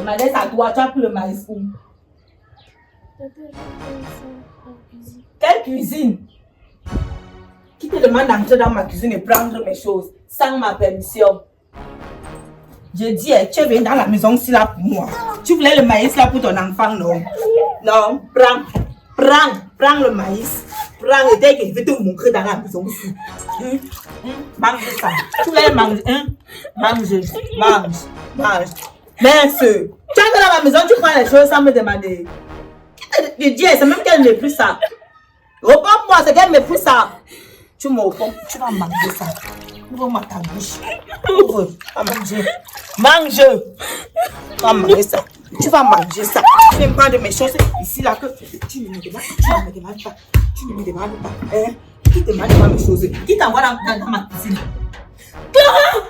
m'adresse à toi, tu as pris le maïs où? Quelle cuisine? Qui te demande d'entrer dans ma cuisine et prendre mes choses sans ma permission? Je dis, tu es venu dans la maison ici là pour moi. Tu voulais le maïs là pour ton enfant, non? Non, prends le maïs. Prends et dès que je vais te montrer dans la maison ici. Mange ça. Tu voulais manger, hein? Mange. Merci. Tu es dans la maison, tu prends les choses sans me demander. Je dis, c'est même qu'elle n'est plus ça. Réponds-moi, c'est qu'elle n'est plus ça. Tu me réponds, tu vas manger ça. Ouvre-moi ta bouche. Ouvre, va manger. Mange. Tu vas manger ça. Tu vas manger ça. Tu viens me prendre mes choses ici là que tu ne me demandes pas. Tu ne me demandes pas. Hein? Qui te demande pas mes choses? Qui t'envoie dans ma cuisine? Clara!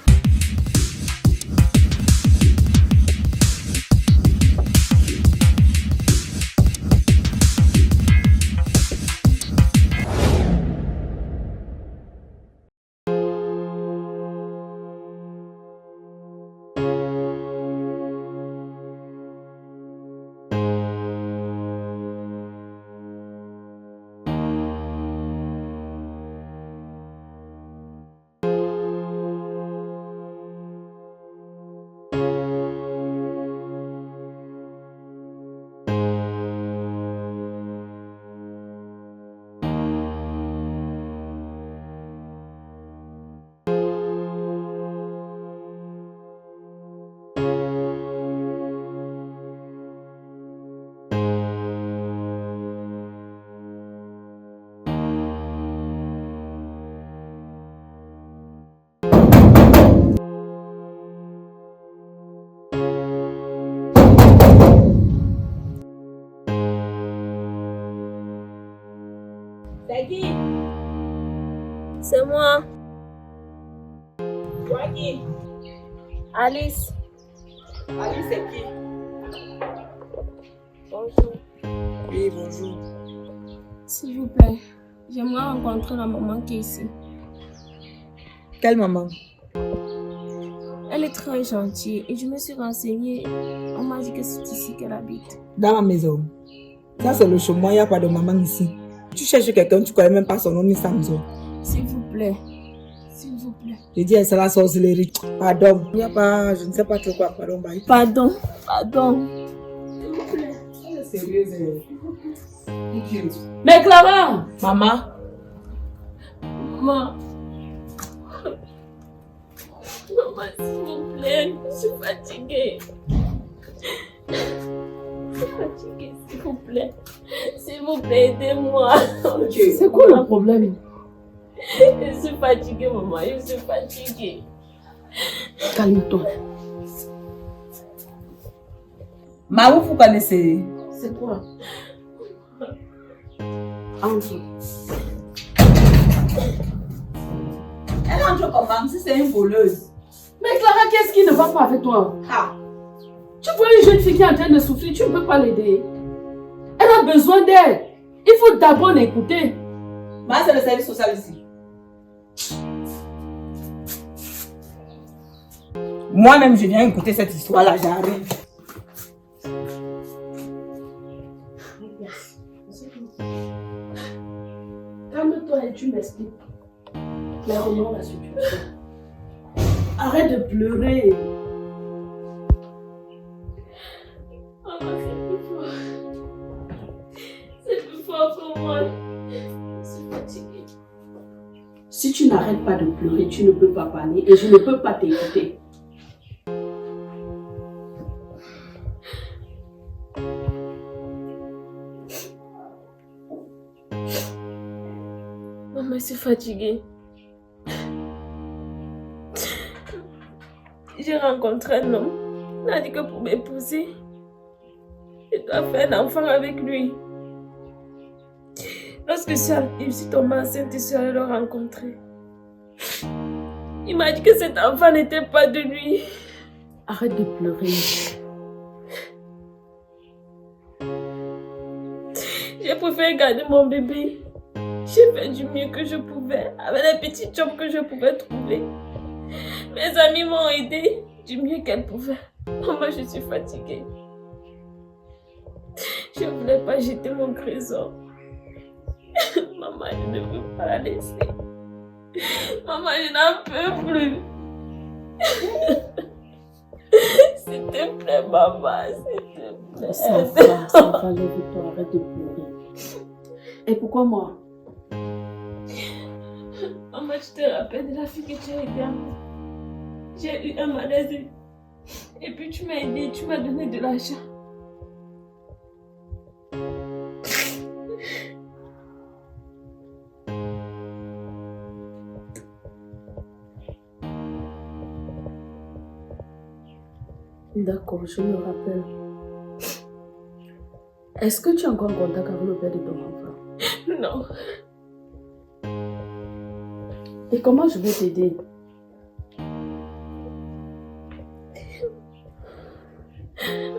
C'est qui? C'est moi. Toi qui? Alice. Alice, c'est qui? Bonjour. Oui, bonjour. S'il vous plaît, j'aimerais rencontrer la maman qui est ici. Quelle maman? Elle est très gentille et je me suis renseignée. On m'a dit que c'est ici qu'elle habite. Dans ma maison. Ça, c'est le chemin, il n'y a pas de maman ici. Tu cherches quelqu'un, tu ne connais même pas son nom ni sa maison. S'il vous plaît. S'il vous plaît. Je dis, c'est la sorcellerie. Pardon. Il n'y a pas, je ne sais pas trop quoi. Pardon, bye. Pardon. S'il vous plaît. Elle est sérieuse. Mais Clara! Maman. Maman, s'il vous plaît, je suis fatiguée. Je suis fatiguée, s'il vous plaît. S'il vous plaît, aidez-moi. C'est quoi le problème? Je suis fatiguée, maman, je suis fatiguée. Calme-toi. Maman, vous connaissez? C'est quoi? Entre. Elle entre comment si c'est une voleuse? Mais Clara, qu'est-ce qui ne va pas avec toi? Ah. Tu vois une jeune fille qui est en train de souffrir, tu ne peux pas l'aider. Elle a besoin d'aide. Il faut d'abord l'écouter. Moi, c'est le service social ici. Moi-même, je viens écouter cette histoire-là, j'arrive. Calme-toi et tu m'expliques clairement la situation. Arrête de pleurer. Maman, c'est plus fort. C'est plus fort que moi. Je suis fatiguée. Si tu n'arrêtes pas de pleurer, tu ne peux pas parler et je ne peux pas t'écouter. Maman, je suis fatiguée. J'ai rencontré un homme. Il a dit que pour m'épouser, je dois faire un enfant avec lui. Lorsque je suis tombée enceinte, je suis allée le rencontrer. Il m'a dit que cet enfant n'était pas de lui. Arrête de pleurer. J'ai préféré garder mon bébé. J'ai fait du mieux que je pouvais, avec les petits jobs que je pouvais trouver. Mes amis m'ont aidé du mieux qu'elles pouvaient. Maman, je suis fatiguée. Je ne voulais pas jeter mon trésor. Maman, je ne veux pas la laisser. Maman, je n'en peux plus. S'il te plaît, maman, s'il te plaît. Ça va, lève-toi, arrête de pleurer. Et pourquoi moi? Maman, tu te rappelles de la fille que tu as aidée? J'ai eu un malaise. Et puis tu m'as aidé, tu m'as donné de l'argent. D'accord, je me rappelle. Est-ce que tu es encore en contact avec le père de ton enfant? Non. Et comment je vais t'aider?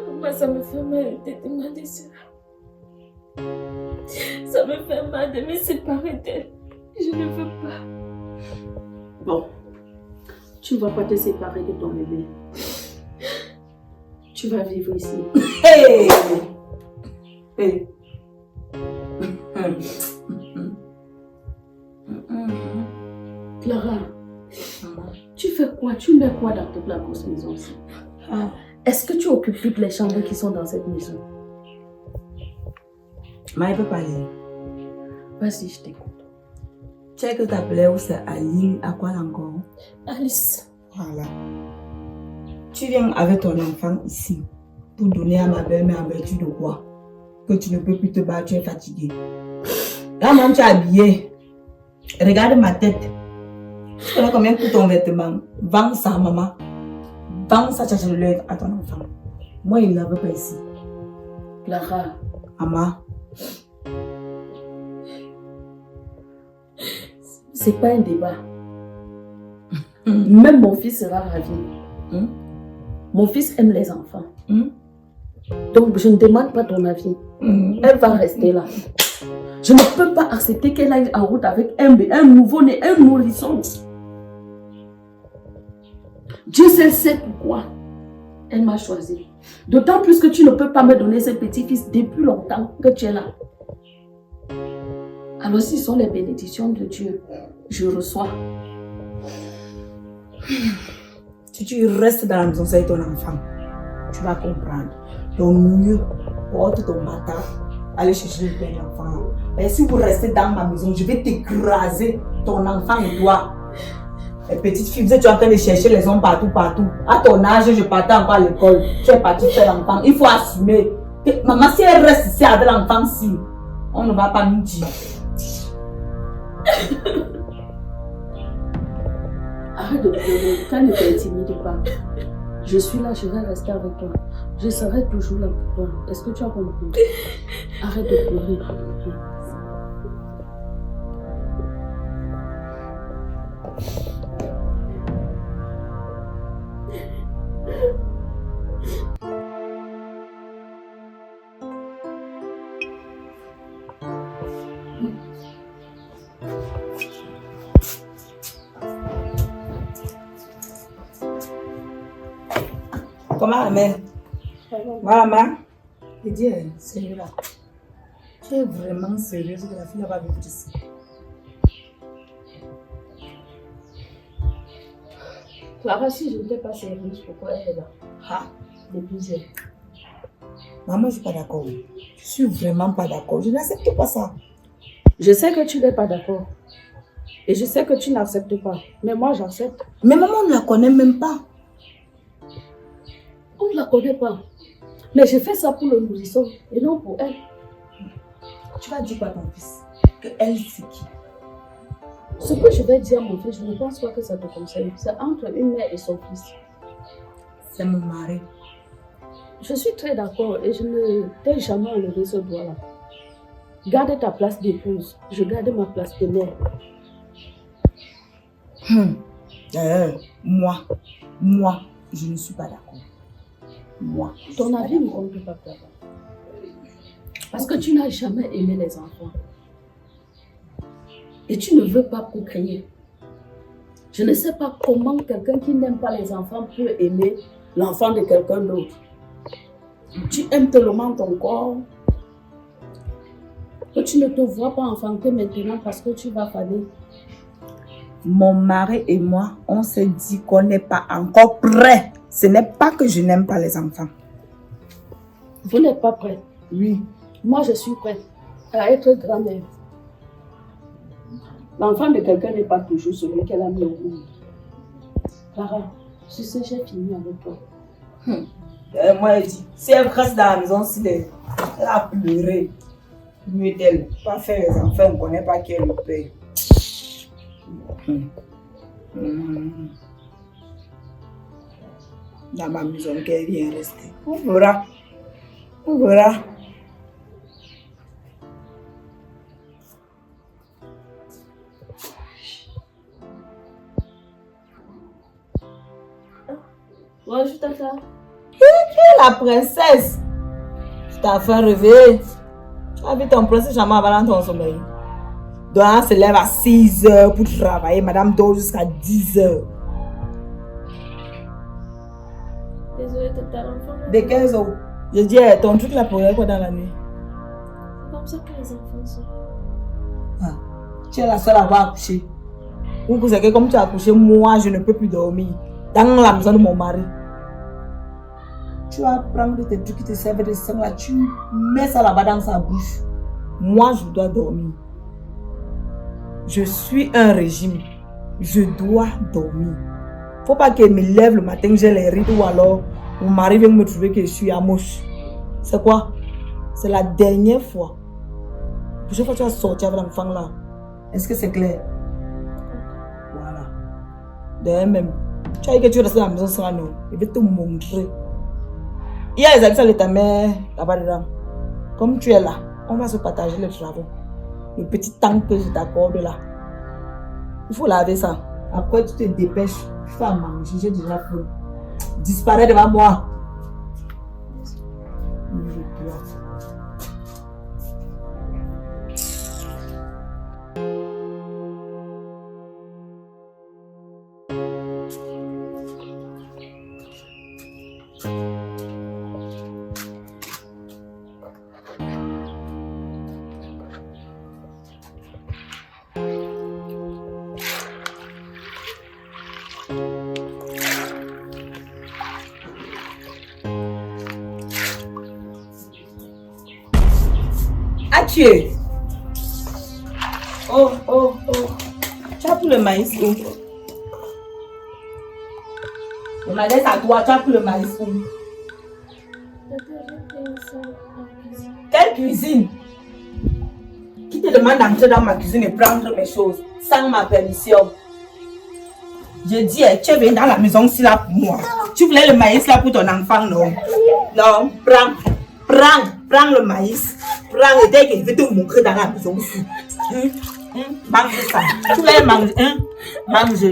Maman, ça me fait mal de te demander cela. Ça me fait mal de me séparer d'elle. Je ne veux pas. Bon, tu ne vas pas te séparer de ton bébé. Tu vas vivre ici. Hey! Hey! Clara, tu fais quoi? Tu mets quoi dans toute la grosse maison ici? Est-ce que tu occupes toutes les chambres qui sont dans cette maison? Mais elle peut parler. Vas-y, je t'écoute. Tu sais que t'appelais où c'est Aline, à quoi encore? Alice. Voilà. Tu viens avec ton enfant ici pour donner à ma belle-mère en vertu de quoi? Que tu ne peux plus te battre, tu es fatigué. Là, même tu es habillé. Regarde ma tête. Tu connais combien coûte ton vêtement? Vends ça, maman. Vends ça, cherche le lait à ton enfant. Moi, il ne la veut pas ici. Clara. Maman. C'est pas un débat. Même mon fils sera ravi. Mon fils aime les enfants. Donc, je ne demande pas ton avis. Elle va rester là. Je ne peux pas accepter qu'elle aille en route avec un nouveau-né, un nourrisson. Dieu seul sait pourquoi elle m'a choisi. D'autant plus que tu ne peux pas me donner ce petit-fils depuis longtemps que tu es là. Alors, si ce sont les bénédictions de Dieu, je reçois. Si tu restes dans la maison avec ton enfant, tu vas comprendre. Donc mieux, porte ton bâtard, allez chercher le père de l'enfant. Mais si vous restez dans ma maison, je vais t'écraser, ton enfant et toi. Les petites filles, vous êtes en train de chercher les hommes partout. À ton âge, je partais encore à l'école. Tu es parti faire l'enfant. Il faut assumer. Maman, si elle reste ici avec l'enfant, si, on ne va pas nous dire. Arrête de pleurer, quand ne t'intimide pas. Je suis là, je vais rester avec toi. Je serai toujours là pour toi. Est-ce que tu as compris? Arrête de pleurer. Comment la mère? Voilà, maman. Je dis, sérieux là. Tu es vraiment sérieuse que la fille va vivre ici? Clara, si je n'étais pas sérieuse, pourquoi elle est là? Depuis elle. Maman, je ne suis pas d'accord. Je suis vraiment pas d'accord. Je n'accepte pas ça. Je sais que tu n'es pas d'accord. Et je sais que tu n'acceptes pas. Mais moi, j'accepte. Mais maman, on ne la connaît même pas. On ne la connaît pas. Mais je fais ça pour le nourrisson et non pour elle. Tu vas dire quoi à ton fils? Que elle, c'est qui? Ce que je vais dire à mon fils, je ne pense pas que ça te concerne. C'est entre une mère et son fils. C'est mon mari. Je suis très d'accord et je ne t'ai jamais enlevé ce doigt-là. Garde ta place d'épouse. Je garde ma place de mère. Moi, je ne suis pas d'accord. Moi. Ton avis ne compte pas, Clara. Parce que tu n'as jamais aimé les enfants. Et tu ne veux pas procréer. Je ne sais pas comment quelqu'un qui n'aime pas les enfants peut aimer l'enfant de quelqu'un d'autre. Tu aimes tellement ton corps que tu ne te vois pas enfanter maintenant parce que tu vas faner. Mon mari et moi, on s'est dit qu'on n'est pas encore prêts. Ce n'est pas que je n'aime pas les enfants. Vous n'êtes pas prêts? Oui. Moi, je suis prête à être grand-mère. L'enfant de quelqu'un n'est pas toujours celui qu'elle a mis au monde. Clara, je sais, j'ai fini avec toi. Moi, elle dit, si elle reste dans la maison, elle a pleuré. Mieux d'elle, pas faire les enfants, on ne connaît pas qui est le père. Dans ma maison, qu'elle vient rester. On verra. On verra. Bonjour, tata. Qui est la princesse? Tu t'as fait rêver. Tu as vu ton prince jamais avant dans ton sommeil. Donc, elle se lève à 6 h pour travailler. Madame dort jusqu'à 10 h. Désolée, tata, l'enfant. De 15 h. Je dis, ton truc là pour quoi dans la nuit? C'est comme ça que les enfants sont. Ah, tu es la seule à avoir accouché. Ou que c'est que comme tu as accouché, moi je ne peux plus dormir. Dans la maison de mon mari. Tu vas prendre tes trucs qui te servent de sang là, tu mets ça là-bas dans sa bouche. Moi, je dois dormir. Je suis un régime. Je dois dormir. Faut pas qu'elle me lève le matin, j'ai les rides ou alors mon mari vient me trouver que je suis à moche. C'est quoi? C'est la dernière fois. La prochaine fois que tu vas sortir avec l'enfant là. Est-ce que c'est clair? Voilà. D'ailleurs même, tu as dit que tu restes dans la maison sans nous. Je vais te montrer. Il y a les habits de ta mère là-bas dedans. Comme tu es là, on va se partager les travaux. Le petit temps que je t'accorde là. Il faut laver ça. Après, tu te dépêches. Tu fais à manger, j'ai déjà faim. Disparaît devant moi. Adieu. Oh, oh, oh. Tu as pris le maïs où? Le maïs à toi, tu as pris le maïs où? Quelle cuisine? Qui te demande d'entrer dans ma cuisine et prendre mes choses sans ma permission? Je dis, tu es venu dans la maison ici là pour moi. Tu voulais le maïs là pour ton enfant, non? Non, prends le maïs. Prends et dès que je vais te montrer dans la maison ici. Mange ça. Tu voulais manger, hein? Mange.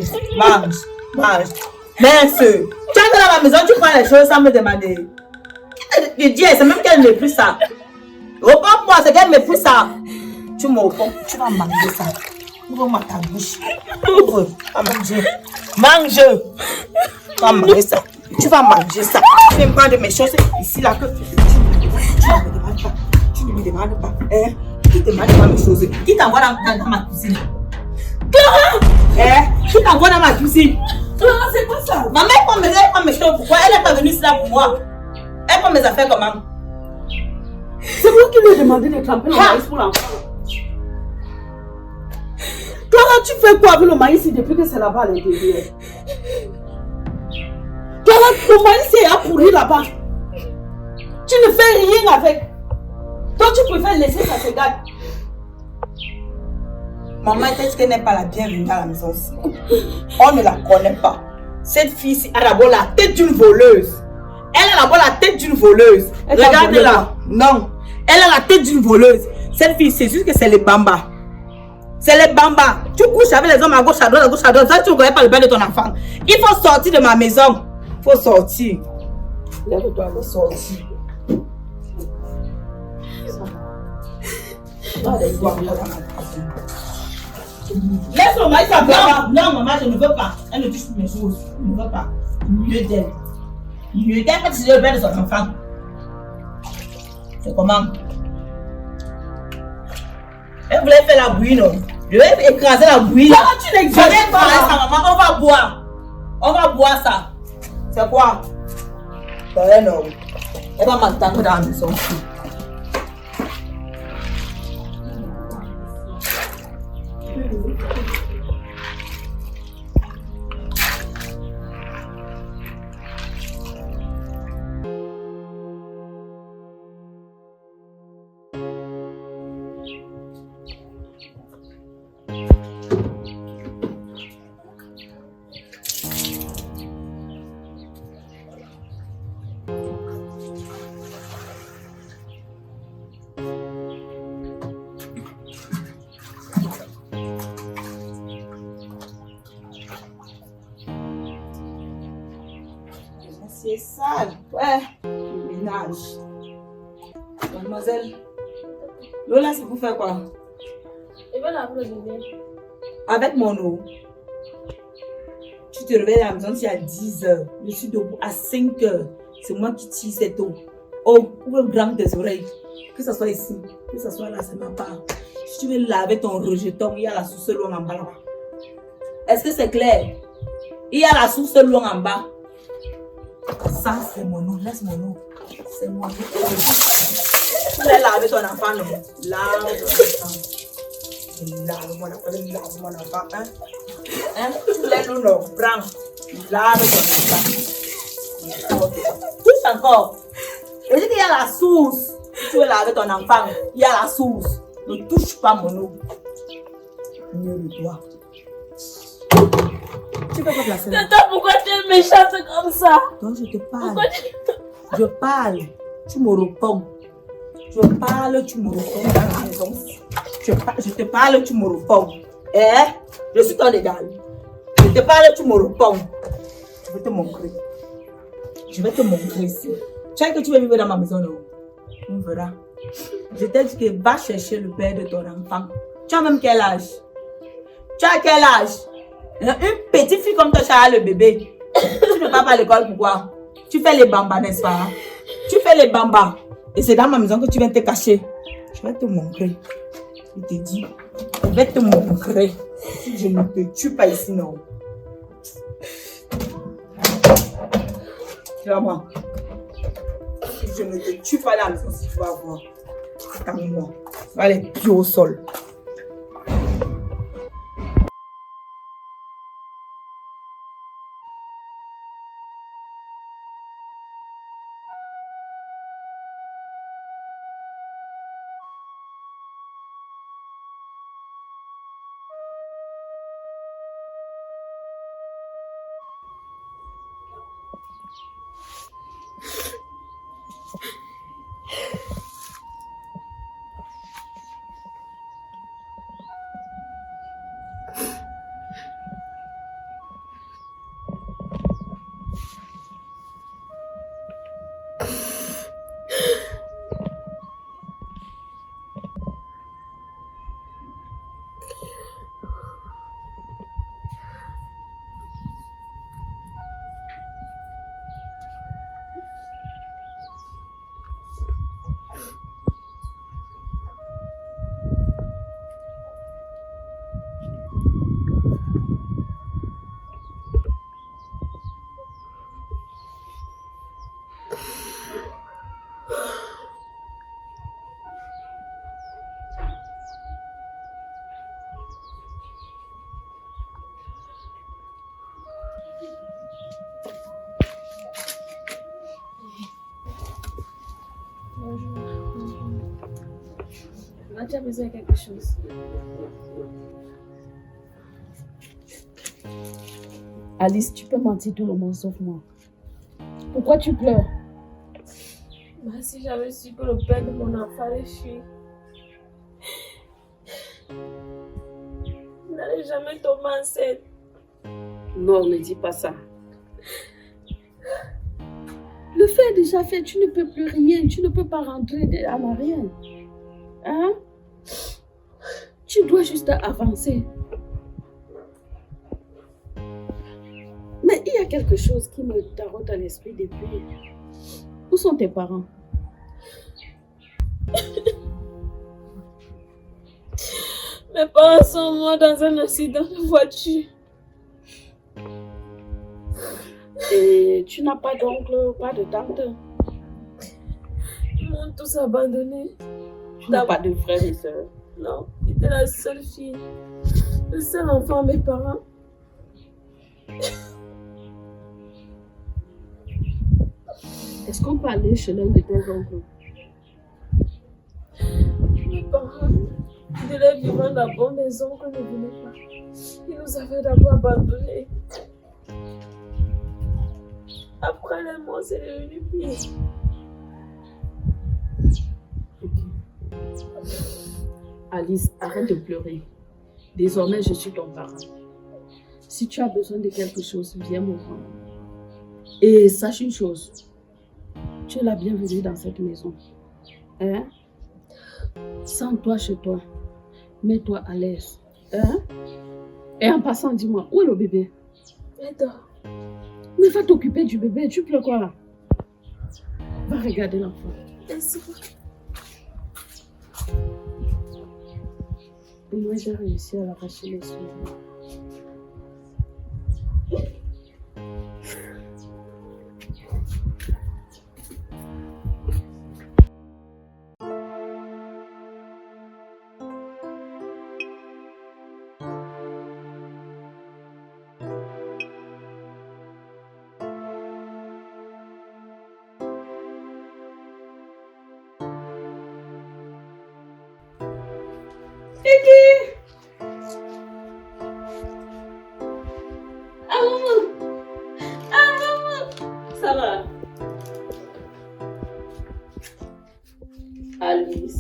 Merci. Tu es dans la maison, tu prends les choses sans me demander. Je dis, c'est même qu'elle n'est plus ça. Reprends-moi, c'est qu'elle n'est plus ça. Tu me reprends, tu vas manger ça. Ouvre-moi ta bouche. Ouvre, va manger. Mange. Tu vas manger ça. Tu vas manger ça. Tu viens me prendre mes choses ici là que tu ne me demandes pas. Hein? Qui te demande pas mes choses? Qui t'envoie dans ma cuisine? Clara! Qui t'envoie dans ma cuisine? Clara, c'est pas ça. Maman, elle prend mes choses. Pourquoi? Elle n'est pas venue ici là pour moi. Elle prend mes affaires comment? C'est vous qui lui ai demandé de tremper le maïs pour l'enfant. Clara, tu fais quoi avec le maïs depuis que c'est là-bas à l'intérieur? Clara, le maïs est pourri là-bas. Tu ne fais rien avec. Toi, tu préfères laisser ça se gâte. Maman, est-ce qu'elle n'est pas la bienvenue dans la maison ici? On ne la connaît pas. Cette fille-ci a d'abord la tête d'une voleuse. Elle a d'abord la tête d'une voleuse. Regardez-la. Non. Elle a la tête d'une voleuse. Cette fille, c'est juste que c'est les bambas. C'est les bambas. Tu couches avec les hommes à gauche, à droite, Ça, tu ne connais pas le père de ton enfant. Il faut sortir de ma maison. Il faut sortir. Lève-toi, il faut sortir. Laisse le maïs à toi. Non, maman, je ne veux pas. Elle ne touche plus mes choses. Je ne veux pas. Mieux d'elle. Je t'ai fait si je le père de son enfant. C'est comment? Elle voulait faire la bouillie, non? Je vais écraser la bouillie. Comment tu n'exagères Je vais pas? écraser sa maman, on va boire. On va boire ça. C'est quoi? C'est un homme. Elle va m'entendre dans la maison. C'est sale. Ouais. Le ménage. Mademoiselle. Lola, c'est pour faire quoi? Je vais laver le bébé. Avec mon eau. Tu te réveilles à la maison, c'est à 10h. Je suis debout à 5h. C'est moi qui tire cette eau. Oh, ouvre grand tes oreilles. Que ce soit ici, que ce soit là, c'est ma part. Si tu veux laver ton rejeton, il y a la source longue en bas là-bas. Est-ce que c'est clair? Il y a la source longue en bas. Ça, c'est mon eau. Laisse mon eau. C'est mon eau. Tu voulais laver ton enfant, non? Lave ton enfant. Lave mon enfant. Lave mon enfant. Hein? Hein? Tu voulais l'eau, non? Prends. Lave ton enfant. Touche encore. Je dis qu'il y a la source. Si tu veux laver ton enfant, il y a la source. Ne touche pas mon eau. Mieux de toi. Tu peux pas placer là. Tata, pourquoi tu es méchante comme ça? Donc je te parle. Pourquoi tu... Je parle. Tu me réponds. Je parle, tu me réponds dans la maison. Je te parle, tu me réponds. Je suis ton égal. Je te parle, tu me réponds. Je vais te montrer. Je vais te montrer ici. Tu sais que tu veux vivre dans ma maison, non? On verra. Je t'ai dit que va chercher le père de ton enfant. Tu as même quel âge? Tu as quel âge? Une petite fille comme toi, tu as le bébé. Tu ne vas pas à l'école, pourquoi? Tu fais les bambas, n'est-ce pas? Tu fais les bambas. Et c'est dans ma maison que tu viens te cacher. Je vais te montrer. Je te dis, je vais te montrer. Si je ne te tue pas ici, non. Tu vas voir. Si je ne te tue pas dans la maison, si tu vas voir. Attends-moi. Tu vas aller pieds au sol. Tu as besoin de quelque chose. Alice, tu peux mentir tout le monde sauf moi. Pourquoi tu pleures? Bah, si j'avais su que le père de mon enfant est fui, je n'allais jamais tomber enceinte. Non, ne dis pas ça. Le fait est déjà fait, tu ne peux plus rien, tu ne peux pas rentrer en rien. Hein? Tu dois juste avancer. Mais il y a quelque chose qui me tarote à l'esprit depuis. Où sont tes parents? Mes parents sont morts dans un accident de voiture. Et tu n'as pas d'oncle, pas de tante? Ils m'ont tous abandonné. Tu n'as pas de frères et sœurs? Non, j'étais la seule fille. Le seul enfant de mes parents. Est-ce qu'on peut aller chez l'un de tes oncles? Mes parents, de leur vivant d'abord, mes oncles ne venaient pas. Ils nous avaient d'abord abandonnés. Après les morts, c'est devenu pire. Alice, arrête de pleurer. Désormais, je suis ton parent. Si tu as besoin de quelque chose, viens me voir. Et sache une chose, tu es la bienvenue dans cette maison. Hein? Sens-toi chez toi. Mets-toi à l'aise. Hein? Et en passant, dis-moi, où est le bébé? Et toi? Mais va t'occuper du bébé. Tu pleures quoi là? Va regarder l'enfant. Merci. Et moi, j'ai réussi à l'arracher les souvenirs. Ça va? Alice.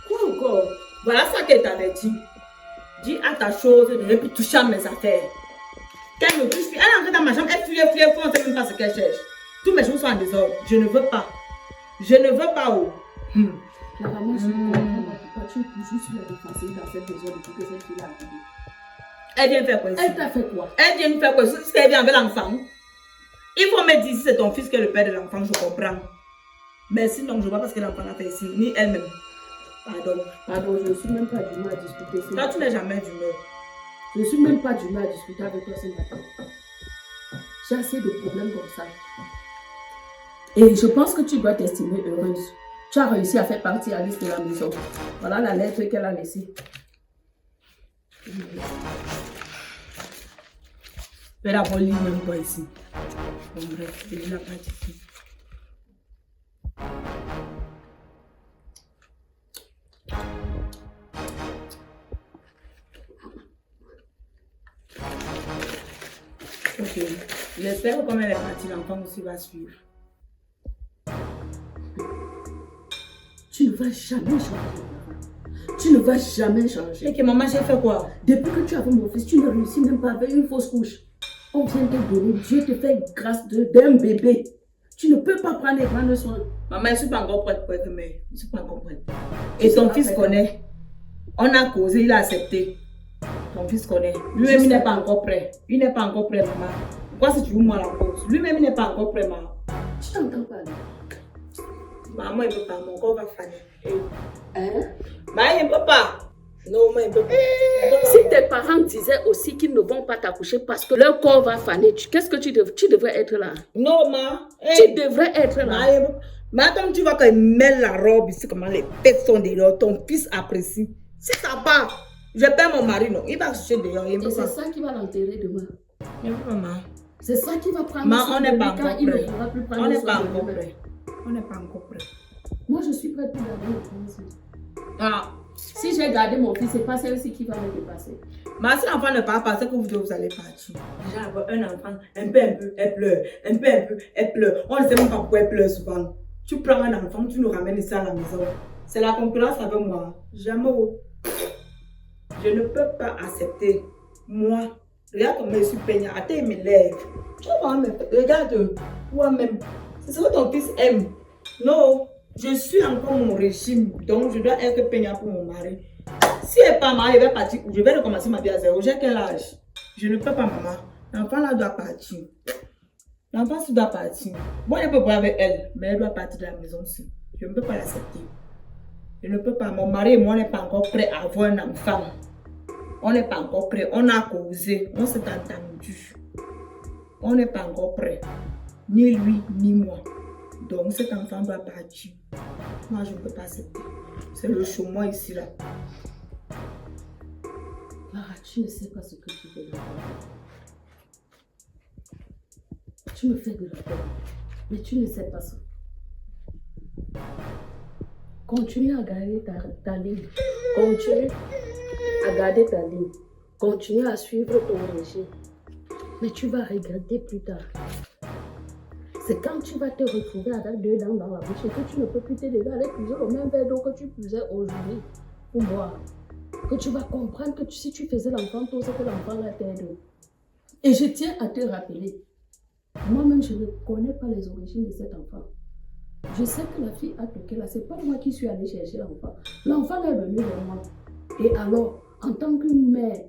Quoi encore? Voilà ça qu'elle t'avait dit. Dis à ta chose de ne plus toucher à mes affaires. Qu'elle me touche, elle est entrée dans ma chambre, elle fuit, on ne sait même pas ce qu'elle cherche. Tous mes choses sont en désordre. Je ne veux pas. Je ne veux pas. Oh. La maman, je ne comprends pas pourquoi tu es toujours sur la défensive dans cette maison depuis que cette fille est arrivée. Elle vient faire quoi ici? Elle t'a fait quoi? Elle vient me faire quoi? C'est qu'elle vient avec l'enfant. Il faut me dire si c'est ton fils qui est le père de l'enfant, je comprends. Mais sinon, je ne vois pas ce que l'enfant a fait ici, ni elle-même. Pardon. Pardon, je ne suis même pas d'humeur à discuter. Toi, tu n'es jamais d'humeur. Je ne suis même pas d'humeur à discuter avec toi ce matin. J'ai assez de problèmes comme ça. Et je pense que tu dois t'estimer heureuse. Tu as réussi à faire partir Alice de la maison. Voilà la lettre qu'elle a laissée. Mais d'abord, lis même pas ici. Bon, bref, je ne l'ai pas dit. Ok, j'espère que comme elle est partie, l'enfant aussi va suivre. Tu ne vas jamais changer. Tu Tu ne vas jamais changer. Et que maman, j'ai fait quoi? Depuis que tu as vu mon fils, tu ne réussis même pas avec une fausse couche. On vient te donner, Dieu te fait grâce d'un bébé. Tu ne peux pas prendre soin. Maman, je ne suis pas encore prête pour être mère. Je ne suis pas encore prête. Et ton fils connaît. On a causé, il a accepté. Ton fils connaît. Lui-même, il n'est pas encore prêt. Il n'est pas encore prêt, maman. Pourquoi si tu veux moi la cause? Lui-même, il n'est pas encore prêt, maman. Tu t'entends parler? Maman, il ne peut pas. Mon corps va faner. Hein? Maman, il ne peut pas. Non, maman, il ne peut pas. Si tes parents disaient aussi qu'ils ne vont pas t'accoucher parce que leur corps va faner, qu'est-ce que tu devrais être là? Non, maman. Tu devrais être là. Maman, comme tu vois qu'il met la robe ici, comment les têtes sont dehors, ton fils apprécie. Si ça part, je perds mon mari, non. Il va coucher dehors. Et c'est ça qui va l'enterrer demain. Mais maman. C'est ça qui va prendre. Maman, on n'est pas encore il ne prêt. pourra plus prendre On n'est soin pas de encore lui-même. prêt. On n'est pas encore prêt. Moi, je suis prête pour garder mon fils. Ah. Si j'ai gardé mon fils, c'est pas celle-ci qui va me dépasser. Mais si l'enfant ne part pas, c'est que vous allez partir. Déjà, avoir un enfant, un peu, elle pleure. Un peu, elle pleure. On ne sait même pas pourquoi elle pleure souvent. Tu prends un enfant, tu nous ramènes ici à la maison. C'est la concurrence avec moi. Jamais. Je ne peux pas accepter. Moi, regarde comment je suis peignée. Attends mes lèvres. Tu vois, regarde toi-même. C'est ce que ton fils aime. Non, je suis encore mon régime. Donc, je dois être peignée pour mon mari. Si elle n'est pas mariée, elle va partir. Je vais recommencer ma vie à zéro. J'ai quel âge? Je ne peux pas, maman. L'enfant là doit partir. L'enfant doit partir. Moi, je peux pas avec elle, mais elle doit partir de la maison aussi. Je ne peux pas l'accepter. Je ne peux pas. Mon mari et moi, on n'est pas encore prêts à avoir un enfant. On n'est pas encore prêts. On a causé. On s'est entendu. On n'est pas encore prêts. Ni lui, ni moi. Donc, cet enfant doit partir. Moi, je ne peux pas accepter. C'est le chômeur ici, là. Lara, tu ne sais pas ce que tu veux. Tu me fais de la peine. Mais tu ne sais pas ça. Continue à garder ta ligne. Continue à garder ta ligne. Continue à suivre ton régime. Mais tu vas regretter plus tard. C'est quand tu vas te retrouver avec 2 dents dans la bouche et que tu ne peux plus te lever avec puiser le même verre d'eau que tu puisais aujourd'hui pour boire. Que tu vas comprendre que si tu faisais l'enfant, tout ce que l'enfant là t'aide. Et je tiens à te rappeler, moi-même je ne connais pas les origines de cet enfant. Je sais que la fille a toqué là, c'est pas moi qui suis allée chercher l'enfant. L'enfant est venu vers moi. Et alors, en tant que mère,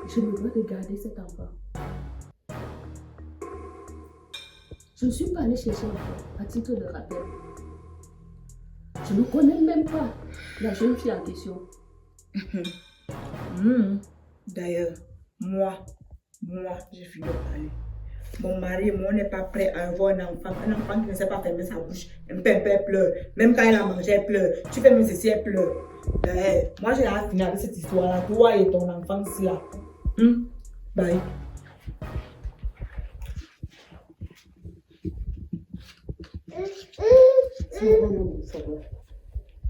je me dois de garder cet enfant. Je ne suis pas allée chercher l'enfant à titre de rappel. Je ne connais même pas la jeune fille en question. D'ailleurs, moi, j'ai fini de parler. Mon mari et moi, on n'est pas prêt à avoir un enfant qui ne sait pas fermer sa bouche. Un peu, elle pleure. Même quand elle a mangé, elle pleure. Tu fais même ceci, elle pleure. D'ailleurs, moi, j'ai hâte de finir avec cette histoire-là. Toi et ton enfant ici, là. Bye.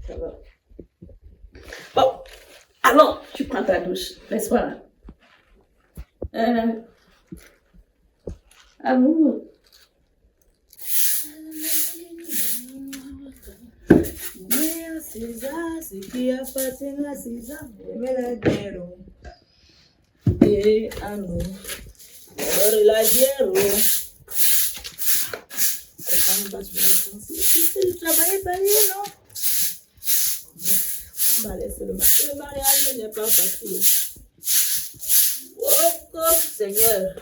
Ça va. Bon, alors, tu prends ta douche, n'est-ce pas? Amour. César, ce qui appartient à César, mais la guerre. Et à nous, la guerre. Tu travailles pas, non? On va laisser le mariage n'est pas facile. Oh, Seigneur.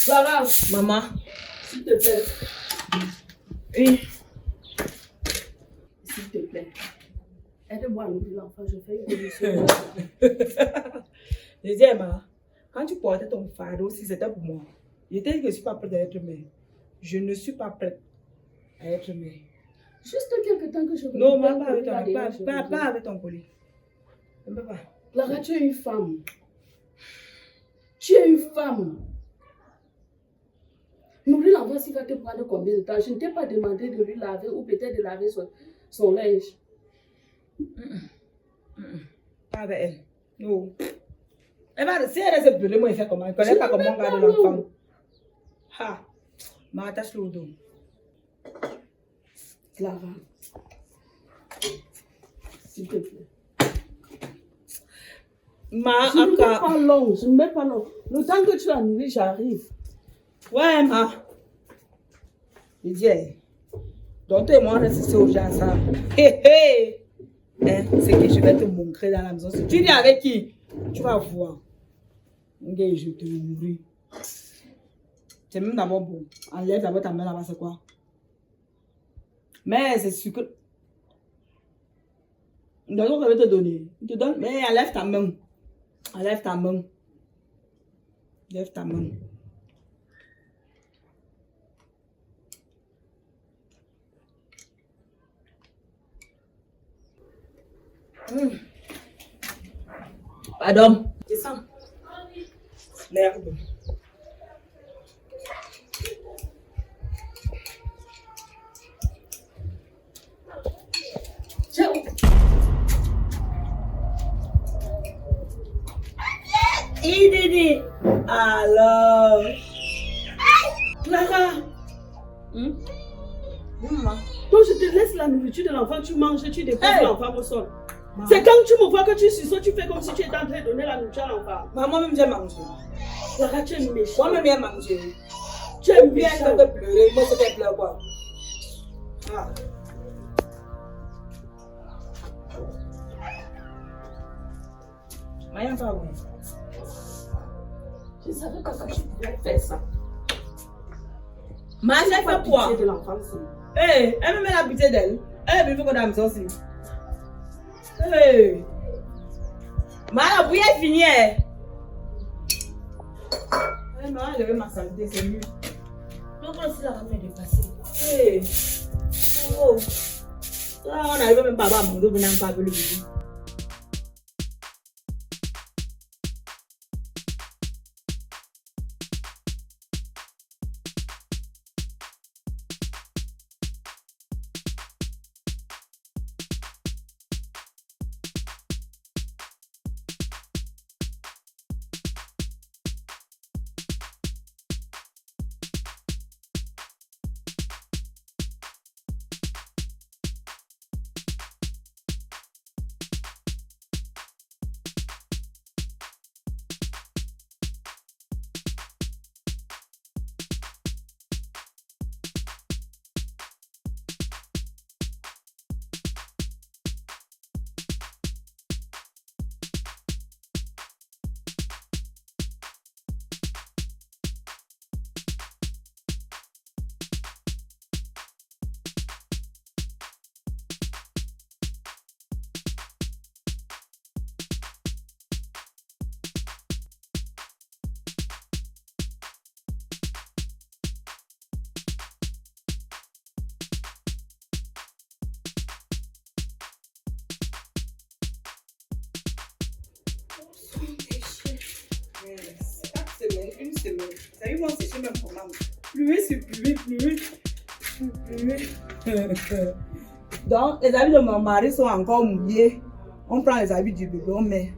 Clara, Maman, s'il te plaît. oui. S'il te plaît. Aide-moi à nourrir l'enfant, je fais une émission. Je dis, Emma, quand tu portais ton fardeau, si c'était pour moi, je t'ai dit que je ne suis pas prête à être mère. Je ne suis pas prête à être mère. Juste quelques temps que je reviens. Non, pas avec ton colis. Je ne peux pas. Clara, tu es une femme. Tu es une femme. Nourrir l'enfant, s'il va te prendre combien de temps? Je ne t'ai pas demandé de lui laver ou peut-être de laver son linge. Pas avec elle. Non. Si elle reste brûlée, moi, elle fait comment? Elle ne connaît pas comment garder l'enfant. Ha! M'attache le dos. Clara. S'il te plaît. Je ne mets pas long. Le temps que tu as nourri, j'arrive. Ouais, ma. Je dis, donc toi et moi, on reste ici aux gens ensemble. Hé, hé! C'est que je vais te montrer dans la maison. Si tu dis avec qui, tu vas voir. Je te nourris. C'est même d'abord bon. Enlève d'abord ta main là-bas, c'est quoi? Mais c'est sûr que. Donc, je vais te donner. Je te donne, mais enlève ta main. Enlève ta main. Lève ta main. Pardon. Descends. Merde. Didi. Alors. Clara. Maman. Donc je te laisse la nourriture de l'enfant, tu manges, tu déposes l'enfant au sol. C'est quand tu me vois que tu suçois, tu fais comme si tu étais en train de donner la nourriture à l'enfant. Maman, même j'ai mangé. Clara, tu es méchante. Moi-même, j'ai mangé. Tu es Bien, méchante. je peux pleurer. Moi, c'est pleurer quoi? Ah. Maman, pas oui. Je savais pas que tu pouvais faire ça. Ma j'ai fait quoi? De l'enfant, Hey, elle me met la pitié d'elle. Elle veut qu'on a mis aussi. Hey. Ma la bouille est finie. Elle m'a enlevé ma saleté, c'est mieux. Donc on la ramène dépasser. Hey. Oh. Là, on n'arrive même pas à manger, on n'a pas vu le bébé. Une semaine. Ça y est, moi, c'est chez même comment. Pluie sur pluie. Donc, les habits de mon mari sont encore mouillés. On prend les habits du bébé, on met.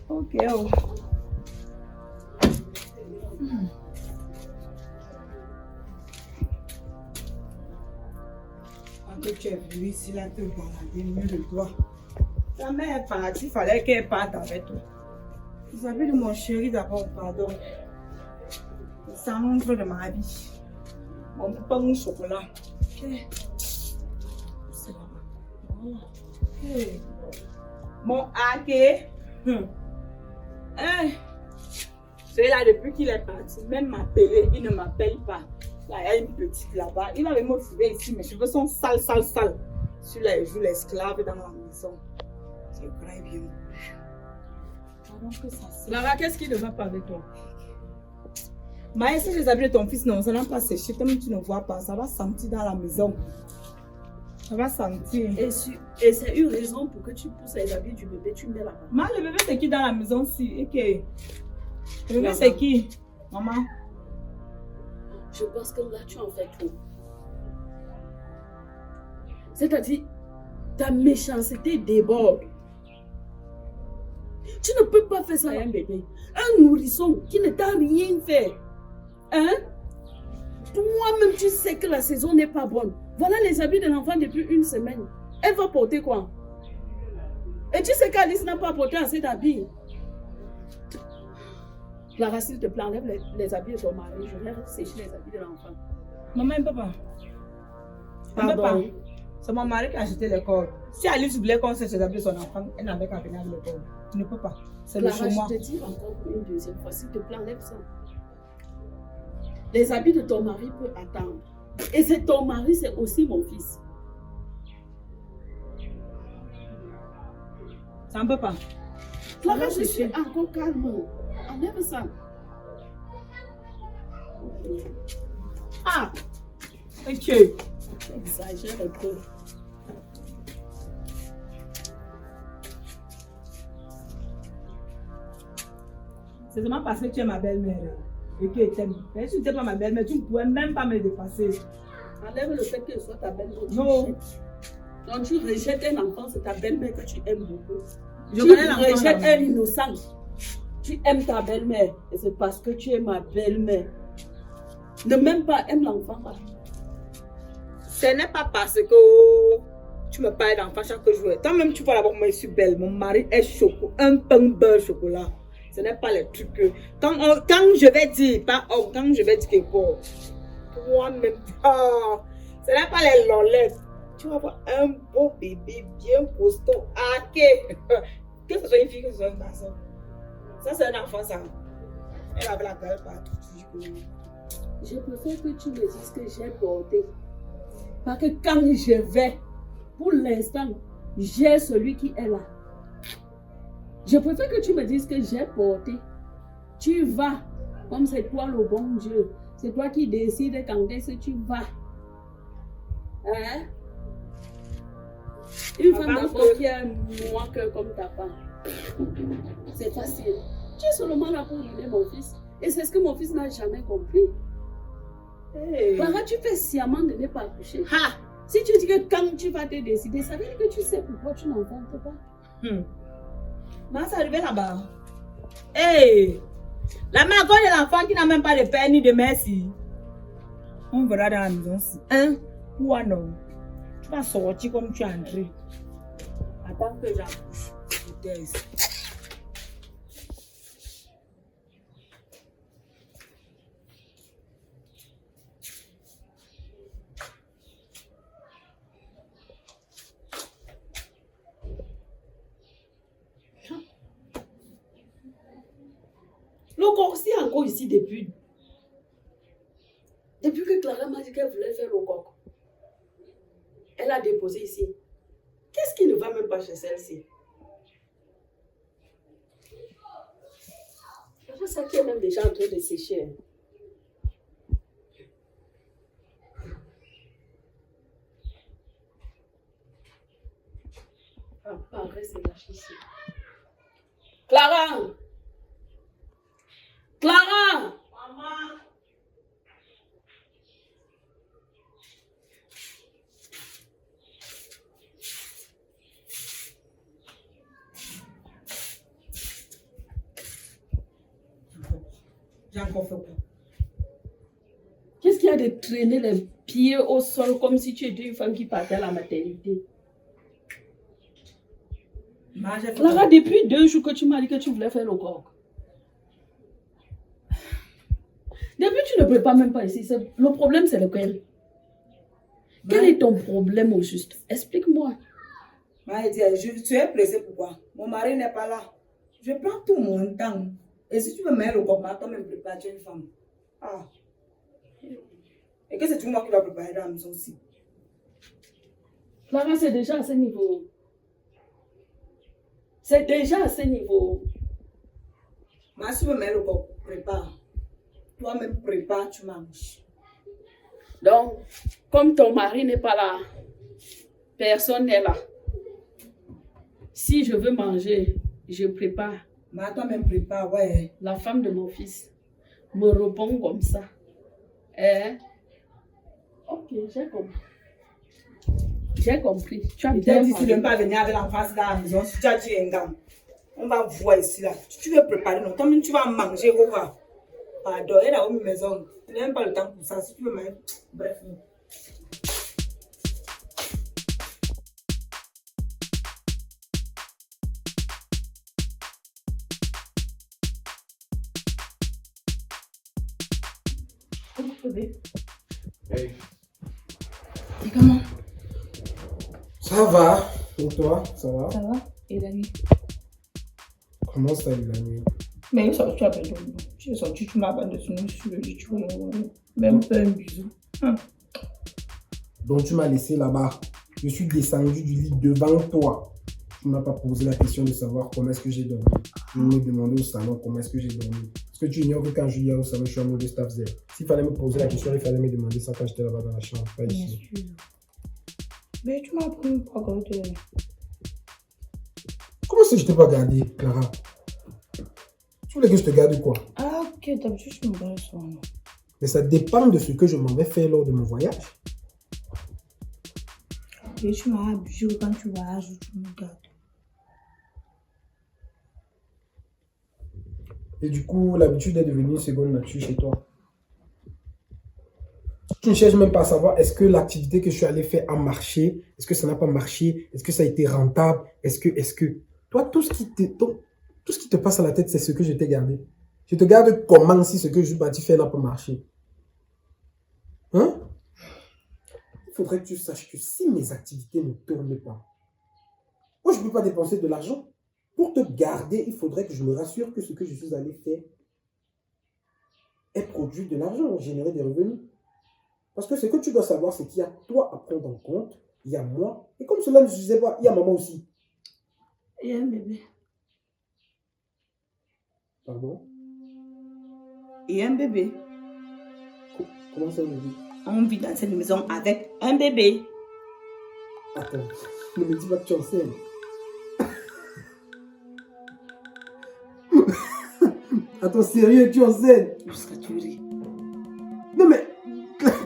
Ok. Oh. Quand tu es venu ici, là, te balader mieux de toi. Ta mère est partie, il fallait qu'elle parte avec toi. Les habits de mon chéri d'abord, pardon. Le centre de ma vie. Mon pain au chocolat. Okay. C'est là-bas. Voilà. Okay. Mon ake. Celui-là, depuis qu'il est parti, même m'appeler, il ne m'appelle pas. Là, il y a une petite là-bas. Il avait me trouvé ici, mes cheveux sont sales. Sur les joues, l'esclave dans la maison. C'est très bien. Lara, qu'est-ce qui ne va pas avec toi? Mais si les habits de ton fils, non, ça n'a pas séché. Comme tu ne vois pas, ça va sentir dans la maison. Ça va sentir. Et c'est une raison pour que tu pousses les habits du bébé, tu mets là-bas. Mais le bébé, c'est qui dans la maison si? Okay. Le bébé, c'est qui? Maman? Je pense que là, tu en fais trop. C'est-à-dire, ta méchanceté déborde. Tu ne peux pas faire ça à un bébé. Un nourrisson qui ne t'a rien fait. Hein? Toi-même, tu sais que la saison n'est pas bonne. Voilà les habits de l'enfant depuis une semaine. Elle va porter quoi? Et tu sais qu'Alice n'a pas porté assez d'habits. Clara, s'il te plaît, enlève les habits de ton mari. Je vais sécher les habits de l'enfant. Maman, elle ne peut pas. Elle ne peut pas. C'est mon mari qui a acheté les cordes. Si Alice voulait qu'on sèche les habits de son enfant, elle n'avait qu'à venir avec le cordes. Tu ne peux pas. C'est le chez moi. Je te dis encore une deuxième fois, s'il te plaît, enlève ça. Les habits de ton mari peuvent attendre. Et c'est ton mari, c'est aussi mon fils. Ça ne peut pas. Clara, je suis encore calme. Enlève ça. Ah! Ok. Exagère un peu. C'est seulement parce que tu es ma belle-mère et que tu t'aimes. Mais si tu n'étais pas ma belle-mère, tu ne pouvais même pas me dépasser. Enlève le fait qu'elle soit ta belle-mère. Non. Quand tu rejettes un enfant, c'est ta belle-mère que tu aimes beaucoup. Je Tu connais l'enfant. rejettes un innocent. Tu aimes ta belle-mère. Et c'est parce que tu es ma belle-mère. Ne même pas, aime l'enfant. Ce n'est pas parce que tu me parles d'enfant chaque jour. Toi-même, tu vois d'abord, moi, je suis belle. Mon mari est chocolat. Un pain beurre chocolat. Ce n'est pas les trucs que... Quand je vais dire, quand je vais dire que bon, toi-même, ce n'est pas les lolettes. Tu vas voir un beau bébé bien costaud, hacké. Que ce soit une fille, que ce soit un garçon. Ça, c'est un enfant, ça. Elle avait la gueule partout. Je préfère que tu me dises que j'ai porté. Parce que quand je vais, pour l'instant, j'ai celui qui est là. Je préfère que tu me dises que j'ai porté. Tu vas, comme c'est toi le bon Dieu. C'est toi qui décides quand est-ce que tu vas. Hein? Une femme d'abord qui a un moi cœur comme ta femme. C'est facile. Tu es seulement là pour aider mon fils. Et c'est ce que mon fils n'a jamais compris. Hey. Clara, tu fais sciemment de ne pas accoucher. Ha! Si tu dis que quand tu vas te décider, ça veut dire que tu sais pourquoi tu n'enfantes pas. Mais c'est arrivé là-bas. Hey! La maman de l'enfant qui n'a même pas de père ni de mère si. On verra dans la maison si. Hein? Ou non? Tu vas sortir comme tu es entré. Attends que j'accouche. Le corset est encore ici depuis que Clara m'a dit qu'elle voulait faire le coq. Elle a déposé ici. Qu'est-ce qui ne va même pas chez celle-ci? C'est ça qui est même déjà en train de sécher. Ah, pareil, c'est lâché ici. Clara! Clara! Maman! J'ai encore fait quoi? Qu'est-ce qu'il y a de traîner les pieds au sol comme si tu étais une femme qui partait à la maternité? Clara, depuis 2 jours que tu m'as dit que tu voulais faire le coq. Depuis, tu ne prépares même pas ici. Le problème, c'est lequel? Quel est ton problème au juste? Explique-moi. Tu es pressée pourquoi? Mon mari n'est pas là. Je prends tout mon temps. Et si tu veux mettre le coq, toi-même prépare, tu es une femme. Ah. Et que c'est tout moi qui dois préparer dans la maison aussi. Clara, c'est déjà à ce niveau. C'est déjà à ce niveau. Mais si tu veux mettre le coq, prépare. Toi-même, prépare, tu manges. Donc, comme ton mari n'est pas là, personne n'est là. Si je veux manger, je prépare. Mais toi-même, prépare, ouais. La femme de mon fils me répond comme ça. Ok, j'ai compris. J'ai compris. Tu as bien dit, tu ne veux pas venir avec l'enfant dans la maison. Si tu as dit un gars, on va voir ici là. Tu veux préparer, non? Toi-même, tu vas manger, quoi. Pardon, elle est dans une maison. Tu n'as même pas le temps pour ça. Si tu veux manger, bref. Hey. Et comment? Ça va. Et toi, ça va? Ça va? Et la nuit? Comment ça, la nuit? Mais ça, tu as perdu. Tu es sorti, tu m'as abandonné sur le lit, tu vois. Même pas un bisou. Donc tu m'as laissé là-bas. Je suis descendu du lit devant toi. Tu ne m'as pas posé la question de savoir comment est-ce que j'ai dormi. Tu me demandais au salon comment est-ce que j'ai dormi. Parce que tu ignores que quand je viens au salon, je suis en mode staff zero. S'il fallait me poser la question, il fallait me demander ça quand j'étais là-bas dans la chambre, pas ici. Mais tu m'as pris pour regarder. Comment ça je t'ai pas gardé, Clara? Tu voulais que je te garde quoi? Ah, ok, d'habitude, je me garde ça. Mais ça dépend de ce que je m'en vais faire lors de mon voyage. Et tu m'as abusé quand tu voyages, tu me gardes. Et du coup, l'habitude est devenue une seconde nature chez toi. Tu ne cherches même pas à savoir est-ce que l'activité que je suis allé faire a marché, est-ce que ça n'a pas marché, est-ce que ça a été rentable, est-ce que... Toi, tout ce qui te passe à la tête, c'est ce que je t'ai gardé. Je te garde comment si ce que je suis parti faire n'a pas marché. Hein? Il faudrait que tu saches que si mes activités ne tournent pas, moi, je ne peux pas dépenser de l'argent. Pour te garder, il faudrait que je me rassure que ce que je suis allé faire est produit de l'argent, générer des revenus. Parce que ce que tu dois savoir, c'est qu'il y a toi à prendre en compte, il y a moi, et comme cela ne suffisait pas, il y a maman aussi. Et un bébé. Pardon? Et un bébé. Comment ça, bébé? On vit dans cette maison avec un bébé. Attends, ne me dis pas que tu enseignes. Attends, sérieux, tu enseignes? Jusqu'à tu ris. Non mais,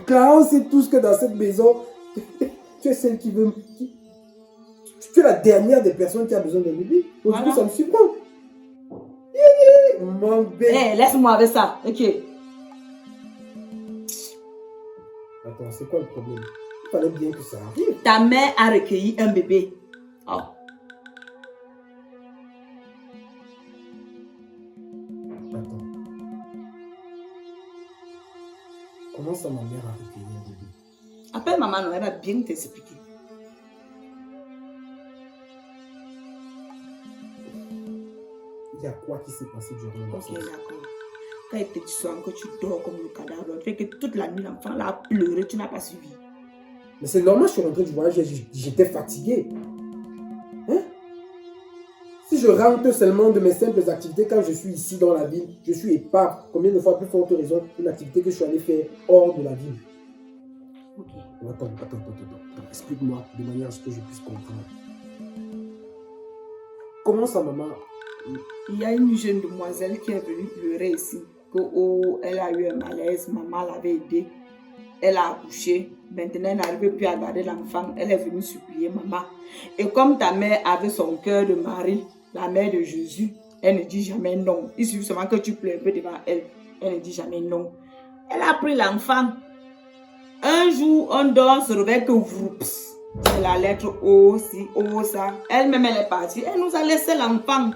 Clara, on sait tous que dans cette maison, tu es celle qui veut... Tu es la dernière des personnes qui a besoin d'un bébé. Donc du coup, ça me surprend. Mon bébé. Hey, laisse-moi avec ça, ok. Attends, c'est quoi le problème? Il fallait bien que ça arrive. Ta mère a recueilli un bébé. Oh. Attends. Comment ça, ma mère a recueilli un bébé? Appelle maman, non, elle va bien t'expliquer. Il y a quoi qui s'est passé durant la Ok, naissance? d'accord. Quand il te dit soir que tu dors comme le cadavre, fait que toute la nuit, l'enfant là a pleuré, tu n'as pas suivi. Mais c'est normal, je suis rentré du voyage, j'étais fatigué. Hein? Si je rentre seulement de mes simples activités quand je suis ici dans la ville, je suis épave. Combien de fois plus forte raison une activité que je suis allé faire hors de la ville? Ok. Attends. Explique-moi de manière à ce que je puisse comprendre. Comment ça, maman? Il y a une jeune demoiselle qui est venue pleurer ici. Elle a eu un malaise, maman l'avait aidée. Elle a accouché. Maintenant, elle n'arrive plus à garder l'enfant. Elle est venue supplier maman. Et comme ta mère avait son cœur de Marie, la mère de Jésus, elle ne dit jamais non. Il suffit seulement que tu pleures un peu devant elle. Elle ne dit jamais non. Elle a pris l'enfant. Un jour, on dort, on se réveille que vroups. C'est la lettre O, si, O, ça. Elle-même, elle est partie. Elle nous a laissé l'enfant.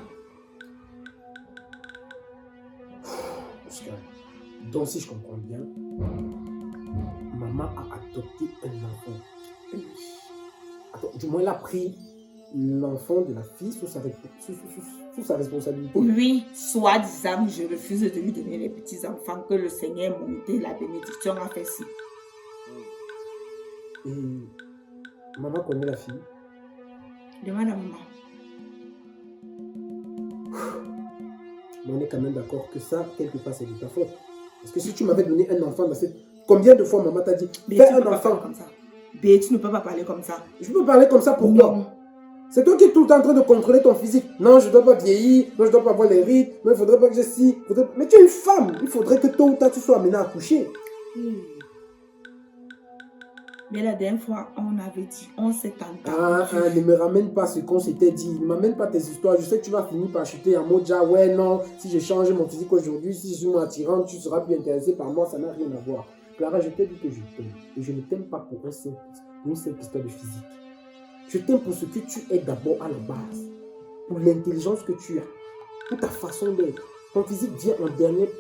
Donc, si je comprends bien, maman a adopté un enfant. Attends, du moins, elle a pris l'enfant de la fille sous sa responsabilité. Oui, soi-disant, je refuse de lui donner les petits-enfants que le Seigneur monté, la bénédiction a fait si. Et maman connaît la fille. Demande à maman. Mais on est quand même d'accord que ça, quelque part, c'est de ta faute. Parce que si tu m'avais donné un enfant dans cette... Combien de fois maman t'a dit, Mais fais tu ne un peux pas enfant. parler comme ça. B, tu ne peux pas parler comme ça. Je peux parler comme ça pour toi. C'est toi qui es tout le temps en train de contrôler ton physique. Non, je ne dois pas vieillir. Non, je ne dois pas avoir les rides. Non, il ne faudrait pas que je si. Mais tu es une femme. Il faudrait que tôt ou tard tu sois amenée à accoucher. Mais la dernière fois, on avait dit, on s'est entendu. Ne me ramène pas ce qu'on s'était dit. Ne m'amène pas tes histoires. Je sais que tu vas finir par chuter en mode déjà, ouais, non. Si je change mon physique aujourd'hui, si je suis moins attirante, tu seras plus intéressée par moi. Ça n'a rien à voir. Clara, je t'ai dit que je t'aime. Et je ne t'aime pas pour une simple histoire de physique. Je t'aime pour ce que tu es d'abord à la base. Pour l'intelligence que tu as. Pour ta façon d'être. Ton physique vient en dernier.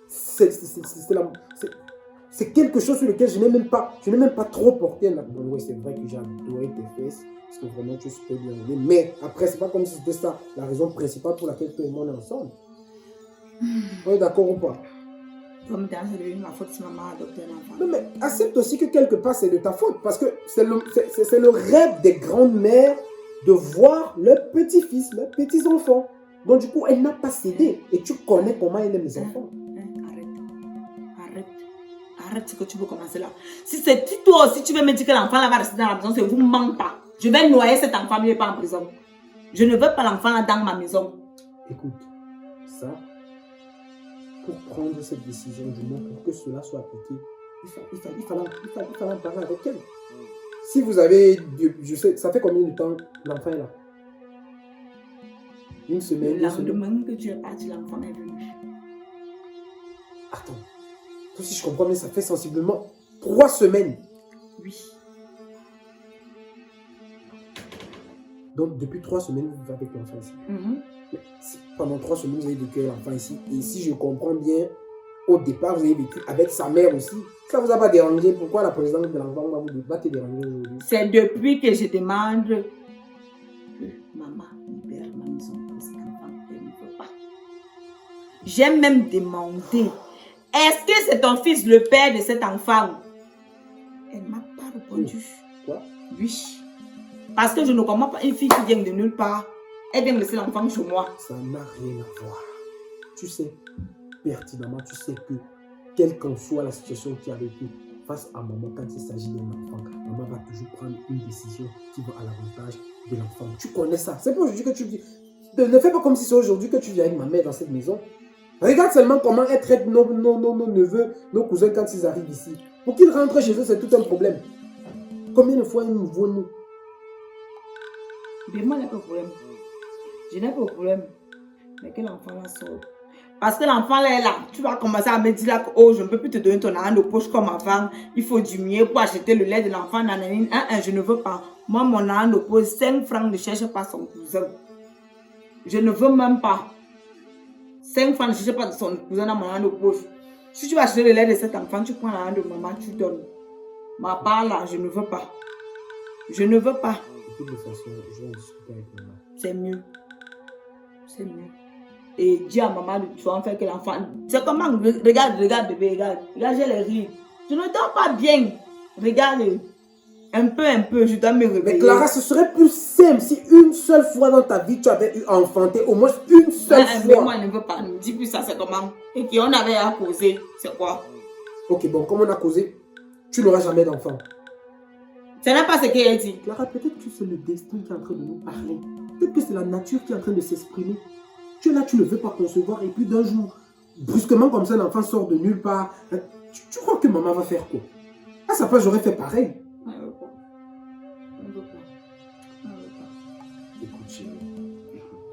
C'est quelque chose sur lequel je n'ai même pas trop porté. Bon, oui, c'est vrai que j'ai adoré tes fesses. Parce que vraiment, tu es super bien enlevé. Mais après, c'est pas comme si c'était ça la raison principale pour laquelle toi et moi on est ensemble. Oui, d'accord ou pas? Comme dans c'est devenu ma faute si maman a adopté un enfant. Non, mais accepte aussi que quelque part c'est de ta faute. Parce que c'est le rêve des grandes mères de voir leurs petits-fils, leurs petits-enfants. Donc du coup, elle n'a pas cédé. Et tu connais comment elle aime les enfants. Arrête ce que tu veux commencer là. Si toi aussi tu veux me dire que l'enfant là va rester dans la maison, c'est vous ment pas. Je vais noyer cet enfant, mais pas en prison. Je ne veux pas l'enfant là dans ma maison. Écoute, ça, pour prendre cette décision du moins, pour que cela soit appliqué, il fallait en parler avec elle. Si vous avez, je sais, ça fait combien de temps l'enfant est là? Une semaine, Le lendemain que tu es parti, l'enfant est venu. Attends. Si je comprends bien, ça fait sensiblement 3 semaines. Oui. Donc, depuis 3 semaines, vous vivez avec l'enfant ici. Mais pendant 3 semaines, vous avez vécu avec l'enfant ici. Et si je comprends bien, au départ, vous avez vécu avec sa mère aussi. Ça ne vous a pas dérangé? Pourquoi la présence de l'enfant va te déranger aujourd'hui? C'est depuis que je demande que maman libère ma maison pour cet enfant. Elle ne veut pas. J'ai même demandé. Est-ce que c'est ton fils le père de cet enfant? Elle ne m'a pas répondu. Quoi? Oui. Parce que je ne comprends pas une fille qui vient de nulle part. Elle vient laisser l'enfant chez moi. Ça n'a rien à voir. Tu sais, pertinemment, tu sais que, quelle qu'en soit la situation qui a vécu, face à maman, quand il s'agit d'un enfant, maman va toujours prendre une décision qui va à l'avantage de l'enfant. Tu connais ça. C'est pas aujourd'hui que tu vis. Ne fais pas comme si c'est aujourd'hui que tu vis avec ma mère dans cette maison. Regarde seulement comment traite nos neveux, nos cousins quand ils arrivent ici. Pour qu'ils rentrent chez eux, c'est tout un problème. Combien de fois ils nous voient, nous? Mais moi, je n'ai pas de problème. Je n'ai pas de problème. Mais que l'enfant là sort. Parce que l'enfant là est là. Tu vas commencer à me dire là que oh, je ne peux plus te donner ton argent de poche comme avant. Il faut du mieux pour acheter le lait de l'enfant. Je ne veux pas. Moi, mon argent de poche, 5 francs ne cherche pas son cousin. Je ne veux même pas. 5 francs ne cherche pas son cousin dans mon argent de poche. Si tu vas acheter le lait de cet enfant, tu prends l'argent de maman, tu donnes. Ma part là, je ne veux pas. Je ne veux pas. De toute façon, je vais en discuter avec maman. C'est mieux. C'est mieux. Et dis à maman de toi en fait que l'enfant. C'est comment? Regarde bébé, regarde. Regarde, j'ai les rides. Je ne dors pas bien. Regarde. Un peu, je dois me réveiller. Mais Clara, ce serait plus simple si une seule fois dans ta vie tu avais eu enfanté, au moins une seule fois. Mais moi, je ne veux pas. Ne me dis plus ça, c'est comment? Et qu'on avait à causer. C'est quoi? Ok, bon, comme on a causé, tu n'auras jamais d'enfant. Ce n'est pas ce qu'elle dit. Clara, peut-être que c'est le destin qui est en train de nous parler. Peut-être que c'est la nature qui est en train de s'exprimer. Tu es là, tu ne veux pas concevoir, et puis d'un jour, brusquement comme ça, l'enfant sort de nulle part. Tu crois que maman va faire quoi? À sa place, j'aurais fait pareil. Je ne veux pas. Je ne veux pas. Je ne veux pas. Écoute, chérie. Écoute.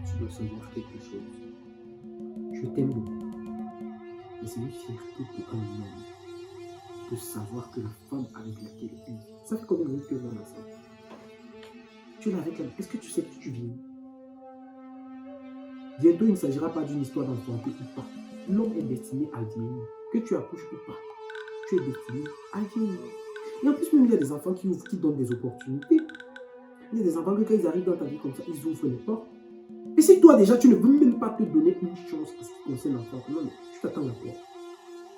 Tu dois savoir quelque chose. Je t'aime beaucoup. Mais c'est une fierté pour un homme de savoir que la femme avec laquelle il vit, ça fait combien de minutes que vous êtes ensemble? Tu es là avec elle. Est-ce que tu sais que tu viens? Bientôt, il ne s'agira pas d'une histoire d'enfanter ou pas. L'homme est destiné à vieillir. Que tu accouches ou pas, tu es destiné à vieillir. Et en plus, même il y a des enfants qui donnent des opportunités. Il y a des enfants que quand ils arrivent dans ta vie comme ça, ils ouvrent les portes. Et si toi déjà, tu ne veux même pas te donner une chance en ce qui concerne l'enfant, non, mais tu t'attends à quoi?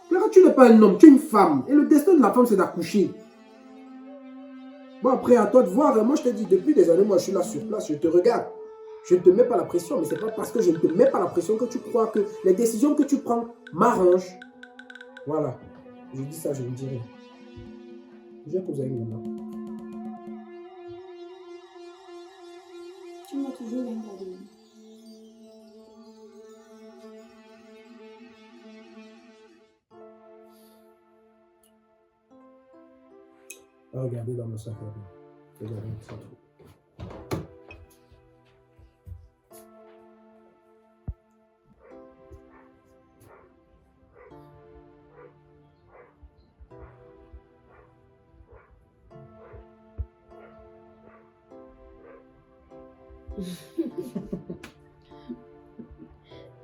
Clara, tu n'es pas un homme, tu es une femme. Et le destin de la femme, c'est d'accoucher. Bon, après, à toi de voir. Moi, je te dis, depuis des années, moi, je suis là sur place, je te regarde. Je ne te mets pas la pression, mais ce n'est pas parce que je ne te mets pas la pression que tu crois que les décisions que tu prends m'arrangent. Voilà. Je dis ça, je ne dis rien. J'ai posé avec maman. Tu m'as toujours regardé. Regardez dans mon sac à dos. Regardez, c'est tout.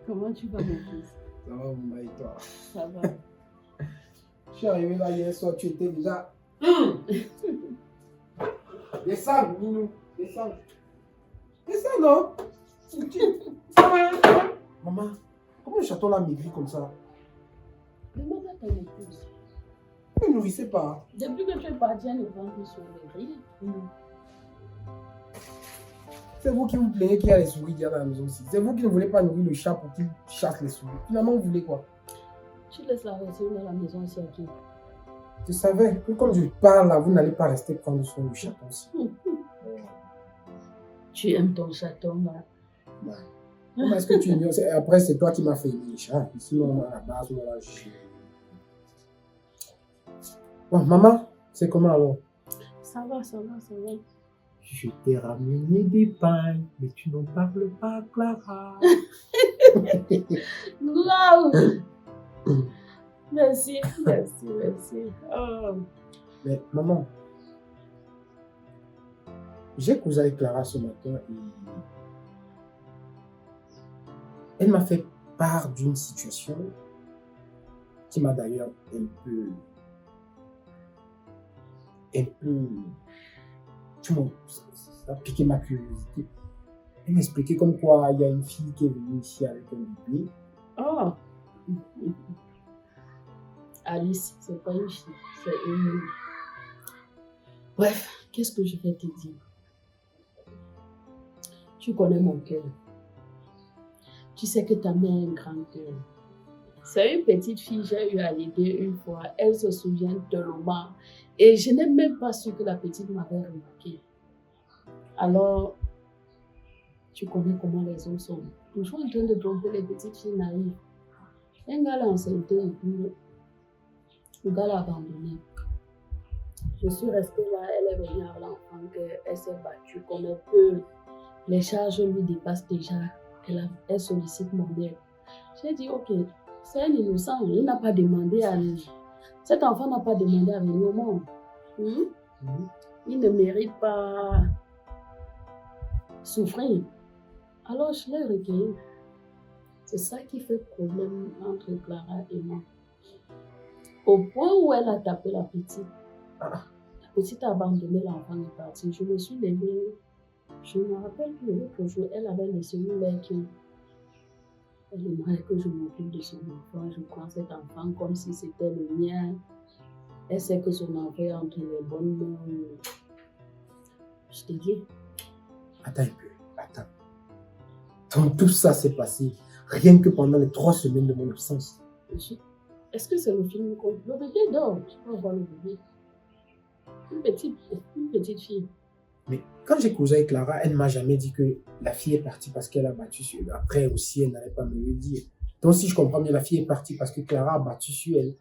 Comment tu vas, mon fils? Ça va, mon et toi? Ça va. Je suis arrivé là hier soir, tu étais déjà... Descends, Minou. Descends. Descends, non? Maman, comment le chaton l'a maigri comme ça? Demande à ton épouse. Vous ne nourrissez pas. Depuis que tu es parti, elle ne prend plus sur les grilles. C'est vous qui vous plaignez qu'il y a les souris dans la maison aussi. C'est vous qui ne voulez pas nourrir le chat pour qu'il chasse les souris. Finalement, vous voulez quoi? Tu laisses la voiture dans la maison aussi à qui? Je savais que comme je parle là, vous n'allez pas rester prendre soin du chaton aussi. Tu aimes ton chaton, là. Comment est-ce que tu ignores? Après, c'est toi qui m'as fait aimer les chats. Sinon, à la base, on va Bon, maman, c'est comment alors? Ça va, ça va, ça va. Je t'ai ramené des pains, mais tu n'en parles pas, Clara. Wow! Merci, merci, merci. Oh. Mais maman, j'ai causé avec Clara ce matin et elle m'a fait part d'une situation qui m'a d'ailleurs un peu, tu vois, ça a piqué ma curiosité. Elle m'expliquait comme quoi il y a une fille qui est venue ici avec un bébé. Oh. Alice, c'est pas une fille, c'est une... Bref, qu'est-ce que je vais te dire? Tu connais mon cœur. Tu sais que ta mère a un grand cœur. C'est une petite fille, j'ai eu à l'aider une fois. Elle se souvient tellement. Et je n'ai même pas su que la petite m'avait remarqué. Alors, tu connais comment les hommes sont. Toujours en train de tromper les petites filles naïves. Un gars l'a enceinté et puis le gars l'a abandonné. Je suis restée là, elle est venue avec l'enfant, elle s'est battue comme elle peut. Les charges lui dépassent déjà. Elle sollicite mon aide. J'ai dit, ok, c'est un innocent, il n'a pas demandé à nous. Cet enfant n'a pas demandé à venir au monde. Il ne mérite pas souffrir. Alors je l'ai recueilli. C'est ça qui fait problème entre Clara et moi. Au point où elle a tapé la petite. La petite a abandonné, l'enfant est parti. Je me suis levée. Je me rappelle que l'autre jour, elle avait laissé une lettre. Elle aimerait que je m'occupe de son enfant. Je prends cet enfant comme si c'était le mien. Elle sait que son enfant est entre les bonnes mains. Je te dis. Attends un peu, attends. Donc tout ça s'est passé rien que pendant les 3 semaines de mon absence. Est-ce que c'est le film? Le bébé dort. Tu peux voir le bébé. Une petite fille. Mais quand j'ai causé avec Clara, elle ne m'a jamais dit que la fille est partie parce qu'elle a battu sur elle. Après aussi, elle n'allait pas me le dire. Donc si je comprends bien, la fille est partie parce que Clara a battu sur elle.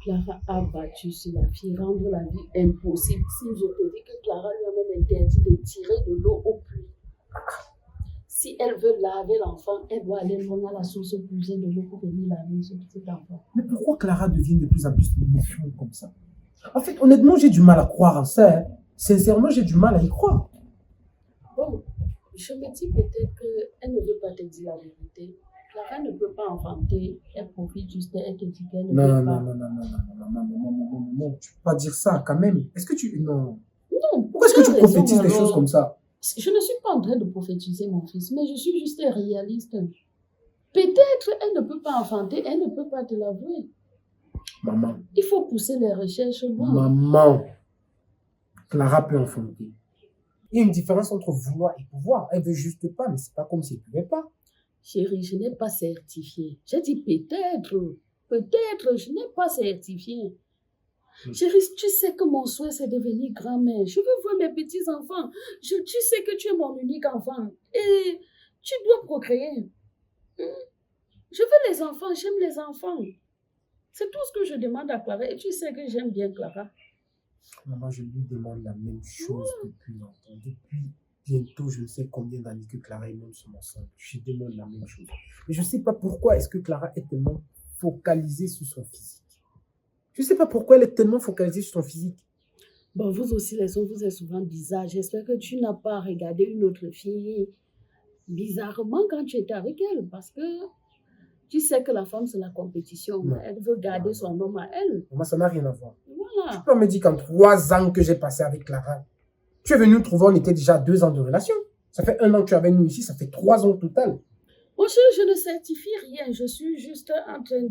Clara a battu sur la fille, rendre la vie impossible. Si je te dis que Clara lui a même interdit de tirer de l'eau au puits. Si elle veut laver l'enfant, elle doit aller loin à la source puiser de l'eau pour venir laver ce petit enfant. Mais pourquoi Clara devient de plus en plus méfiante comme ça? En fait, honnêtement, j'ai du mal à croire en ça. Hein. Sincèrement, j'ai du mal à y croire. Bon, je me dis peut-être qu'elle ne veut pas te dire la vérité. Clara ne peut pas enfanter. Elle profite juste, elle te dit qu'elle ne veut pas. Non, tu peux pas dire ça quand même. Est-ce que tu... Non. Non. Pourquoi est-ce que tu prophétises des choses comme ça? Je ne suis pas en train de prophétiser mon fils, mais je suis juste réaliste. Peut-être elle ne peut pas enfanter, elle ne peut pas te l'avouer. Maman. Il faut pousser les recherches loin. Maman. Clara peut enfanter. Il y a une différence entre vouloir et pouvoir. Elle veut juste pas, mais c'est pas comme si elle pouvait pas. Chérie, je n'ai pas certifié. J'ai dit peut-être, je n'ai pas certifié. Chérie, tu sais que mon souhait, c'est devenir grand-mère. Je veux voir mes petits-enfants. Tu sais que tu es mon unique enfant. Et tu dois procréer. Je veux les enfants, j'aime les enfants. C'est tout ce que je demande à Clara. Et tu sais que j'aime bien Clara. Maman, je lui demande la même chose depuis longtemps. Depuis bientôt, je ne sais combien d'années que Clara est même sur mon sein. Je lui demande la même chose. Mais je ne sais pas pourquoi est-ce que Clara est tellement focalisée sur son physique. Je ne sais pas pourquoi elle est tellement focalisée sur son physique. Bon, vous aussi, les hommes, vous êtes souvent bizarres. J'espère que tu n'as pas regardé une autre fille bizarrement quand tu étais avec elle. Parce que tu sais que la femme, c'est la compétition. Non. Elle veut garder son homme à elle. Maman, ça n'a rien à voir. Voilà. Tu peux me dire qu'en 3 ans que j'ai passé avec Clara, tu es venu nous trouver, on était déjà 2 ans de relation. Ça fait 1 an que tu es avec nous ici, ça fait 3 ans au total. Mon chéri, je ne certifie rien. Je suis juste en train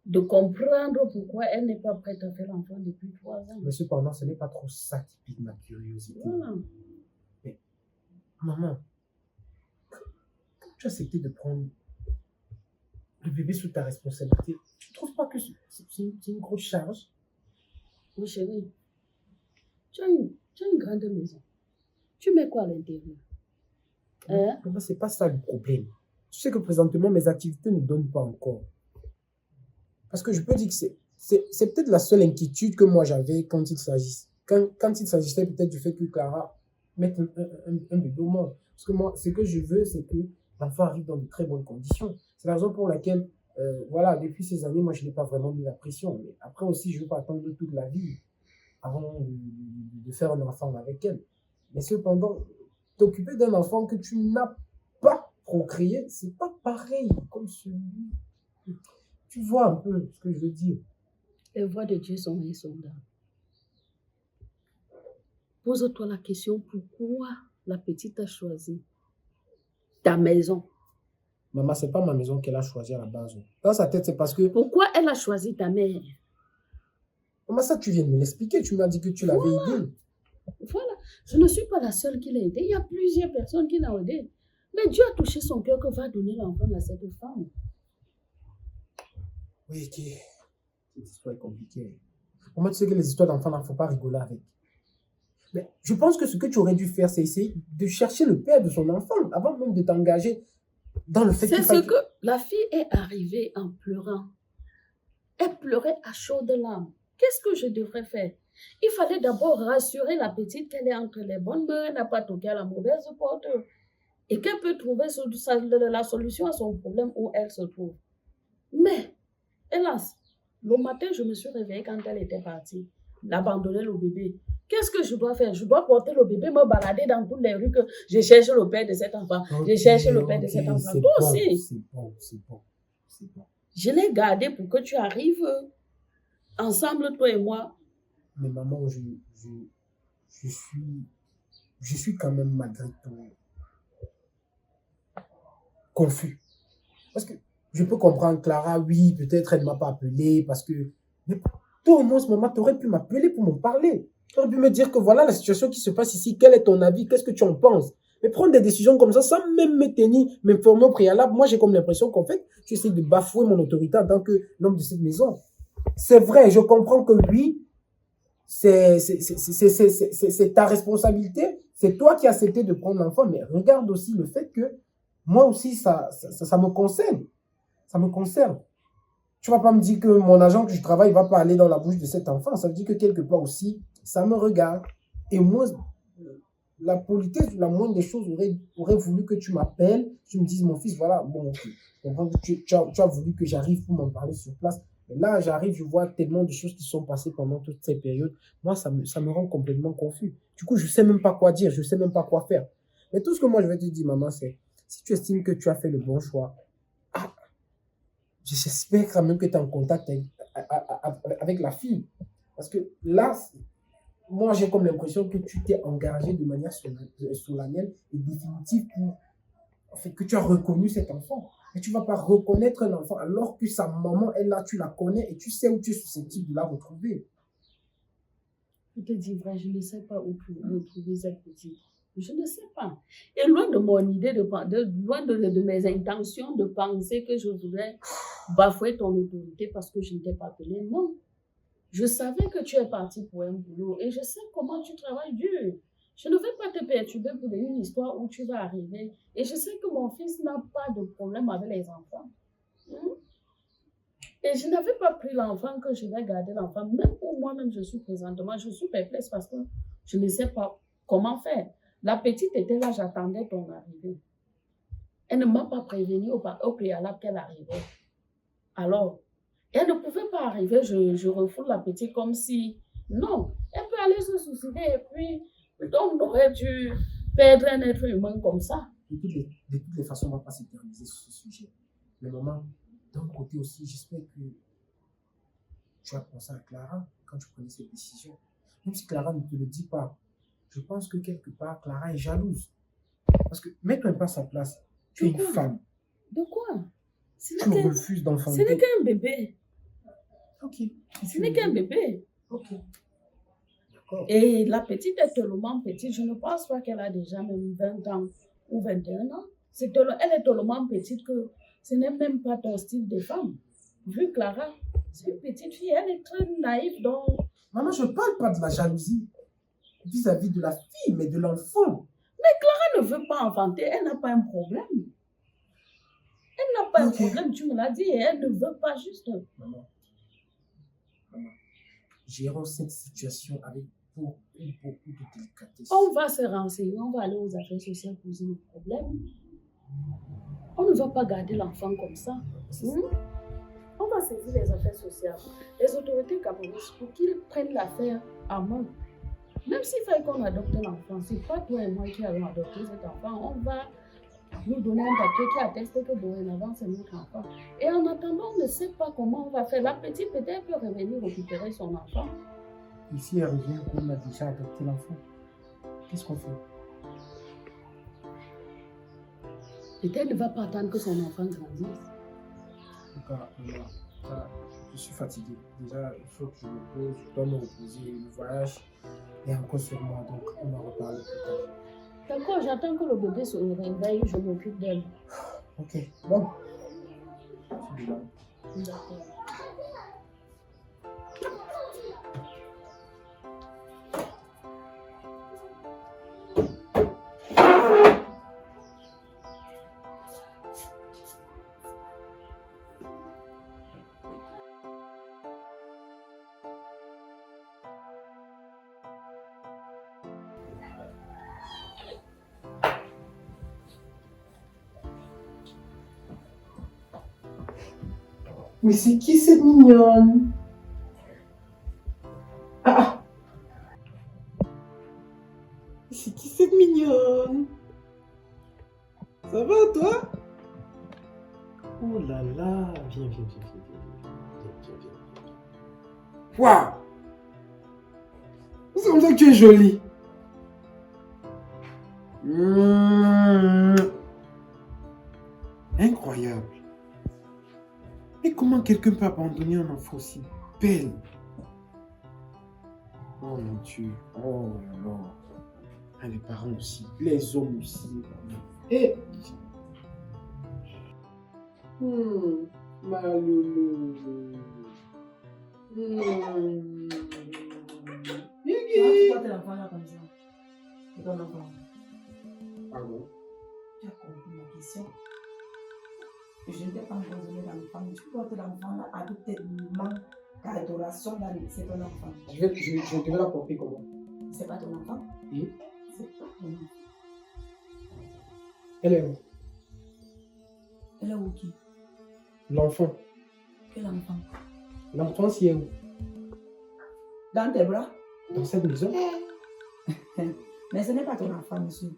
de comprendre pourquoi elle n'est pas prête à faire l'enfant depuis 3 ans. Mais cependant, ce n'est pas trop ça qui pique ma curiosité. Voilà. Mais, maman, quand tu as accepté de prendre le bébé sous ta responsabilité, tu ne trouves pas que c'est une grosse charge? Mon chéri, tu as une grande maison. Tu mets quoi à l'intérieur? Hein? Maman, ce n'est pas ça le problème. Tu sais que présentement, mes activités ne donnent pas encore. Parce que je peux dire que c'est peut-être la seule inquiétude que moi j'avais quand il s'agissait peut-être du fait que Clara mette un bébé au monde. Parce que moi, ce que je veux, c'est que l'enfant arrive dans de très bonnes conditions. C'est la raison pour laquelle, voilà, depuis ces années, moi, je n'ai pas vraiment mis la pression. Mais après aussi, je ne veux pas attendre toute la vie avant de faire un enfant avec elle. Mais cependant, t'occuper d'un enfant que tu n'as pas procréé, c'est pas pareil comme celui. Tu vois un peu ce que je veux dire. Les voix de Dieu sont insondables. Pose-toi la question, pourquoi la petite a choisi ta maison? Maman, c'est pas ma maison qu'elle a choisie à la base. Dans sa tête, c'est parce que... Pourquoi elle a choisi ta mère? Maman, ça, tu viens de me l'expliquer. Tu m'as dit que tu l'avais aidée. Voilà. Je ne suis pas la seule qui l'a aidée. Il y a plusieurs personnes qui l'ont aidée. Mais Dieu a touché son cœur que va donner l'enfant à cette femme. Oui, ok. Cette histoire est compliquée. Pour moi, tu sais que les histoires d'enfants, il ne faut pas rigoler avec. Mais je pense que ce que tu aurais dû faire, c'est essayer de chercher le père de son enfant avant même de t'engager dans le fait C'est ce que la fille est arrivée en pleurant. Elle pleurait à chaudes larmes. Qu'est-ce que je devrais faire? Il fallait d'abord rassurer la petite qu'elle est entre les bonnes mains, elle n'a pas toqué à la mauvaise porte et qu'elle peut trouver la solution à son problème où elle se trouve. Mais, hélas, le matin, je me suis réveillée quand elle était partie, d'abandonner le bébé. Qu'est-ce que je dois faire? Je dois porter le bébé, me balader dans toutes les rues que je cherche le père de cet enfant. Je cherche le père de cet enfant. Toi aussi. C'est bon. Je l'ai gardé pour que tu arrives ensemble, toi et moi. Mais maman, je suis quand même malgré tout confus. Parce que je peux comprendre Clara, oui, peut-être elle ne m'a pas appelé parce que... Mais toi, au moins, ce moment, tu aurais pu m'appeler pour me parler. Tu aurais pu me dire que voilà la situation qui se passe ici, quel est ton avis, qu'est-ce que tu en penses? Mais prendre des décisions comme ça, sans même me tenir, m'informer au préalable, moi j'ai comme l'impression qu'en fait, tu essaies de bafouer mon autorité en tant que l'homme de cette maison. C'est vrai, je comprends que oui, c'est ta responsabilité, c'est toi qui as accepté de prendre l'enfant, mais regarde aussi le fait que moi aussi, ça me concerne. Ça me concerne. Tu ne vas pas me dire que mon agent que je travaille ne va pas aller dans la bouche de cet enfant. Ça veut dire que quelque part aussi, ça me regarde. Et moi, la politesse, la moindre des choses aurait voulu que tu m'appelles, tu me dises, mon fils, voilà, bon, okay. Je comprends que tu as voulu que j'arrive pour m'en parler sur place. Mais là, j'arrive, je vois tellement de choses qui sont passées pendant toute cette période. Moi, ça me rend complètement confus. Du coup, je ne sais même pas quoi dire, je ne sais même pas quoi faire. Mais tout ce que moi, je vais te dire, maman, c'est, si tu estimes que tu as fait le bon choix, j'espère quand même que tu es en contact avec la fille. Parce que là, moi, j'ai comme l'impression que tu t'es engagé de manière solennelle et définitive pour fait, que tu as reconnu cet enfant. Mais tu ne vas pas reconnaître un enfant alors que sa maman est là, tu la connais et tu sais où tu es susceptible de la retrouver. Je te dis vrai, je ne sais pas où trouver cette petite. Je ne sais pas. Et loin de mon idée, loin de mes intentions de penser que je voudrais bafouer ton autorité parce que je ne t'ai pas appelé, non. Je savais que tu es parti pour un boulot et je sais comment tu travailles dur. Je ne vais pas te perturber pour une histoire où tu vas arriver. Et je sais que mon fils n'a pas de problème avec les enfants. Et je n'avais pas pris l'enfant que je vais garder l'enfant. Même pour moi-même, je suis présentement, je suis perplexe parce que je ne sais pas comment faire. La petite était là, j'attendais ton arrivée. Elle ne m'a pas prévenu au préalable qu'elle arrivait. Alors, elle ne pouvait pas arriver, je refoule la petite comme si... Non, elle peut aller se suicider et puis... Donc, on aurait dû perdre un être humain comme ça. De toutes les façons, on ne va pas s'éterniser sur ce sujet. Mais maman, d'un côté aussi, j'espère que tu as pensé à Clara quand tu prenais cette décision. Même si Clara ne te le dit pas, je pense que quelque part, Clara est jalouse. Parce que mets-toi pas à sa place. Tu es une femme. De quoi? Tu refuses d'enfanter. Ce n'est qu'un bébé. Ok. Ce n'est qu'un bébé. Ok. D'accord. Et la petite est tellement petite, je ne pense pas qu'elle a déjà même 20 ans ou 21 ans. Elle est tellement petite que ce n'est même pas ton style de femme. Vu Clara, c'est une petite fille, elle est très naïve. Donc... Maman, je ne parle pas de la jalousie vis-à-vis de la fille, mais de l'enfant. Mais Clara ne veut pas enfanter, elle n'a pas un problème. Elle n'a pas un problème, tu me l'as dit, et elle ne veut pas juste. Maman, gérons cette situation avec beaucoup de délicatesse. On va se renseigner, on va aller aux affaires sociales poser le problème. On ne va pas garder l'enfant comme ça. On va saisir les affaires sociales, les autorités camerounaises pour qu'ils prennent l'affaire en main. Même s'il fallait qu'on adopte l'enfant, c'est pas toi et moi qui allons adopter cet enfant. On va nous donner un papier qui atteste que dorénavant c'est notre enfant. Et en attendant, on ne sait pas comment on va faire. La petite peut-être peut revenir récupérer son enfant. Et si elle revient qu'on a déjà adopté l'enfant, qu'est-ce qu'on fait? Peut-être elle ne va pas attendre que son enfant grandisse. En tout cas, je suis fatigué. Déjà, il faut que je me pose, je dois me reposer. Le voyage est encore sur moi, donc on en reparle plus tard. D'accord, j'attends que le bébé se réveille, je m'occupe d'elle. Ok, bon. D'accord. Mais c'est qui cette mignonne? Ah! C'est qui cette mignonne? Ça va toi? Oh là là! Viens. Waouh! C'est comme ça que tu es jolie. Incroyable. Mais comment quelqu'un peut abandonner un enfant aussi belle? Oh mon Dieu, oh là là. Ah, les parents aussi, les hommes aussi. Et... ma loulou. Tu portes l'enfant là comme ça. C'est ton enfant. Pardon? Tu as compris ma question. Je ne t'ai pas encore donné l'enfant. Tu portes l'enfant là avec tellement d'adoration dans c'est ton enfant. Je devais la porter comment? C'est pas ton enfant? Et? C'est pas ton enfant. Elle est où? Elle est où qui? L'enfant. Quel enfant? L'enfant, c'est où? Dans tes bras? Dans cette maison? Mais ce n'est pas ton enfant, monsieur.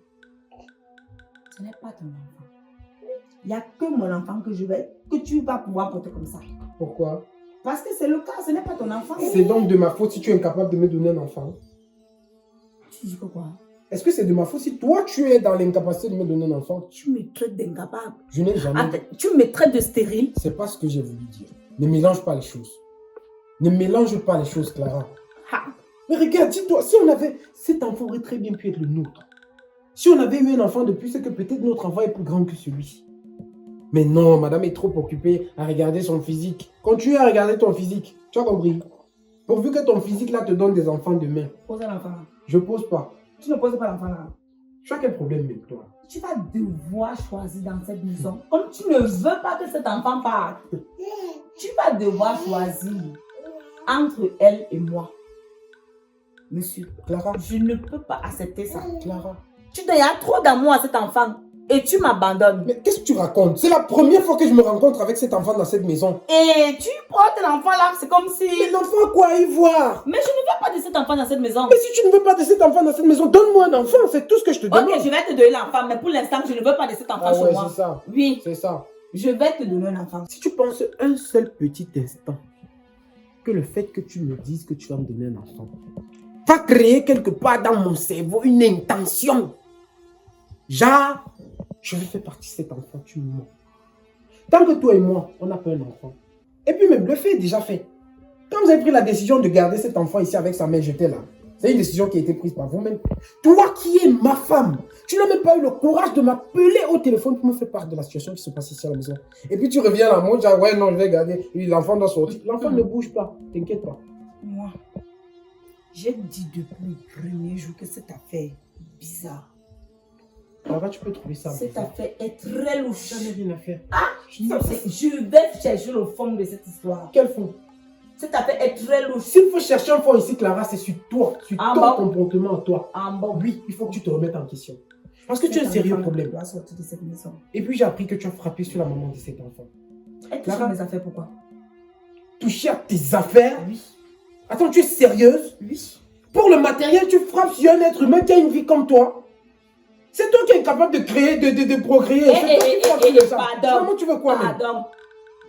Ce n'est pas ton enfant. Il n'y a que mon enfant que tu vas pouvoir porter comme ça. Pourquoi? Parce que c'est le cas, ce n'est pas ton enfant. C'est donc de ma faute si tu es incapable de me donner un enfant. Tu dis quoi? Est-ce que c'est de ma faute si toi tu es dans l'incapacité de me donner un enfant? Tu me traites d'incapable. Je n'ai jamais... Attends, tu me traites de stérile. C'est pas ce que j'ai voulu dire. Ne mélange pas les choses. Ne mélange pas les choses, Clara. Ha. Mais regarde, dis-toi, si on avait... Cet enfant aurait très bien pu être le nôtre. Si on avait eu un enfant depuis, c'est que peut-être notre enfant est plus grand que celui-ci. Mais non, madame est trop occupée à regarder son physique. Continue à regarder ton physique. Tu as compris? Pourvu que ton physique là te donne des enfants demain. Pose l'enfant. Je pose pas. Tu ne poses pas l'enfant là. Tu as quel problème avec toi? Tu vas devoir choisir dans cette maison. Comme tu ne veux pas que cet enfant parte, tu vas devoir choisir entre elle et moi. Monsieur, Clara, je ne peux pas accepter ça. Clara. Tu donnes trop d'amour à cet enfant et tu m'abandonnes. Mais qu'est-ce que tu racontes? C'est la première fois que je me rencontre avec cet enfant dans cette maison. Et tu portes l'enfant là, c'est comme si... Mais l'enfant quoi à y voir? Mais je ne veux pas de cet enfant dans cette maison. Mais si tu ne veux pas de cet enfant dans cette maison, donne-moi un enfant, c'est tout ce que je te demande. Ok, je vais te donner l'enfant, mais pour l'instant, je ne veux pas de cet enfant Ah ouais, chez moi. c'est ça. Oui, C'est ça. je vais te donner un enfant. Si tu penses un seul petit instant que le fait que tu me dises que tu vas me donner un enfant va créer quelque part dans mon cerveau une intention. Genre, je vais faire partie de cet enfant, tu me mens. Tant que toi et moi, on n'a pas un enfant. Et puis même, le fait est déjà fait. Quand vous avez pris la décision de garder cet enfant ici avec sa mère, j'étais là. C'est une décision qui a été prise par vous-même. Toi qui es ma femme, tu n'as même pas eu le courage de m'appeler au téléphone pour me faire part de la situation qui se passe ici à la maison. Et puis tu reviens là, moi, genre, ouais, non, je vais garder. L'enfant doit sortir. L'enfant ne bouge pas, t'inquiète pas. Moi, j'ai dit depuis le premier jour que cette affaire est bizarre. Là-bas, tu peux trouver ça. Cette bizarre. affaire est très louche. J'en ai rien à faire. Je vais chercher le fond de cette histoire. Quel fond? Cette affaire est très louche. S'il faut chercher un fond ici, Clara, c'est sur toi, sur Ah ton bon? comportement à toi. En bon. Oui, il faut que tu te remettes en question. Parce que tu as un sérieux problème. dois sortir de cette maison. Et puis j'ai appris que tu as frappé sur la maman de cet enfant. Elle touche Clara. à mes affaires, pourquoi? Toucher à tes affaires? Oui. Attends, tu es sérieuse? Oui. Pour le matériel, tu frappes sur un être humain qui a une vie comme toi? C'est toi qui es capable de créer, de procréer. C'est toi qui frappes sur ça. pardon. Comment tu veux quoi, même?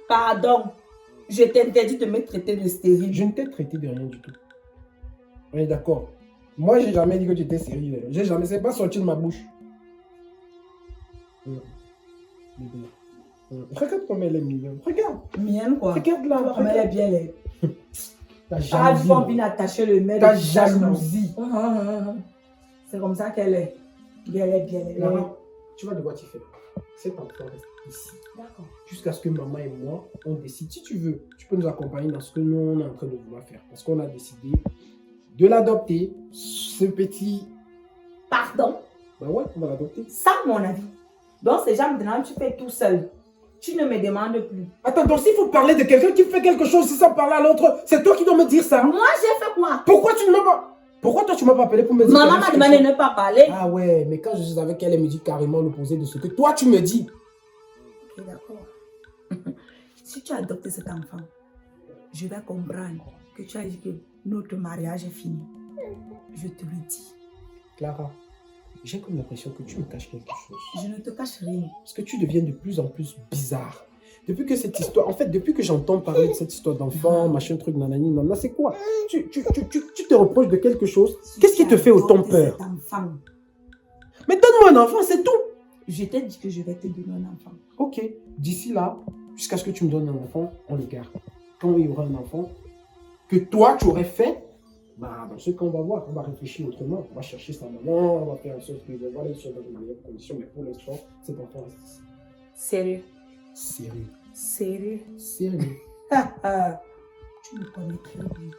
Pardon. Je t'interdis de me traiter de stérile. Je ne t'ai traité de rien du tout. On est d'accord. Moi, j'ai jamais dit que tu étais sérieux. J'ai jamais, c'est pas sorti de ma bouche. Regarde comme elle est mignonne. Regarde. Mienne, quoi. Regarde là. Comme elle est bien laide. Ta Ah, jalousie. faut bien attacher le mec. Ta jalousie. C'est comme ça qu'elle est. Elle est bien laide. Lara, tu vas devoir t'y faire. Cet enfant reste ici. D'accord. Jusqu'à ce que maman et moi, on décide. Si tu veux, tu peux nous accompagner dans ce que nous, on est en train de vouloir faire. Parce qu'on a décidé de l'adopter, ce petit... Pardon. Bah ouais, on va l'adopter. Ça, mon avis. Donc, ces gens maintenant, tu fais tout seul. Tu ne me demandes plus. Attends, donc s'il faut parler de quelqu'un qui fait quelque chose, si ça parle à l'autre, c'est toi qui dois me dire ça. Moi, j'ai fait quoi? Pourquoi tu ne m'as pas... Pourquoi toi tu m'as pas appelé pour me dire... Maman m'a demandé de ne pas parler. Ah ouais, mais quand je suis avec elle, elle me dit carrément l'opposé de ce que toi tu me dis. Ok, d'accord. Si tu as adopté cet enfant, je vais comprendre que tu as dit que notre mariage est fini. Je te le dis. Clara, j'ai comme l'impression que tu me caches quelque chose. Je ne te cache rien. Parce que tu deviens de plus en plus bizarre. Depuis que cette histoire, en fait, depuis que j'entends parler de cette histoire d'enfant, machin truc, nanani, nanana, c'est quoi? Tu te reproches de quelque chose? Qu'est-ce qui te fait autant peur? Cet enfant. Mais donne-moi un enfant, c'est tout. Je t'ai dit que je vais te donner un enfant. Ok, d'ici là, jusqu'à ce que tu me donnes un enfant, on le garde. Quand il y aura un enfant que toi tu aurais fait, bah, dans ce qu'on va voir, on va réfléchir autrement. On va chercher sa maman, on va faire en sorte que je vois les choses dans de meilleures conditions, mais pour l'instant, cet enfant reste ici. Sérieux. Sérieux. Sérieux. Sérieux. Tu me connais très bien.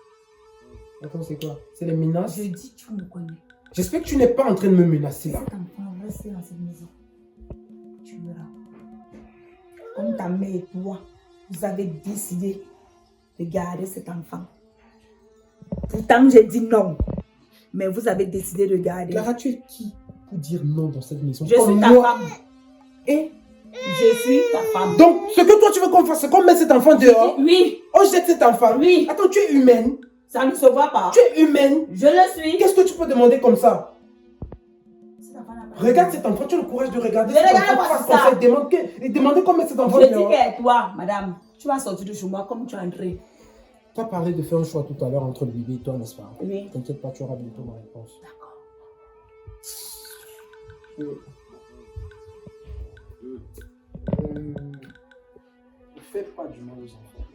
Attends, c'est quoi? C'est les menaces? Je dis tu me connais. J'espère que tu n'es pas en train de me menacer là. Cet enfant reste dans cette maison. Tu verras. Comme ta mère et toi, vous avez décidé de garder cet enfant. Pourtant, j'ai dit non. Mais vous avez décidé de garder. Clara, tu es qui pour dire non dans cette maison? Je suis ta femme. Et Je suis ta femme. donc, ce que toi tu veux qu'on fasse, c'est qu'on mette cet enfant dehors. Oui. On jette cet enfant. Oui. Attends, tu es humaine. Ça ne se voit pas. Tu es humaine. Je le suis. Qu'est-ce que tu peux demander comme ça? Cet enfant n'a pas- Regarde cet enfant, tu as le courage de regarder Je cet regarde enfant pas face ça. comme ça et demander qu'on mette cet enfant Je dis dehors. que toi, madame, tu vas sortir de chez moi comme tu es entrée. Tu as parlé de faire un choix tout à l'heure entre le bébé et toi, n'est-ce pas? Oui. T'inquiète pas, tu auras bientôt ma réponse. D'accord. Ne fais pas du mal aux enfants.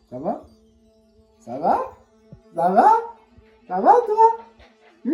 Ça va? Ça va? Ça va? Ça va, toi?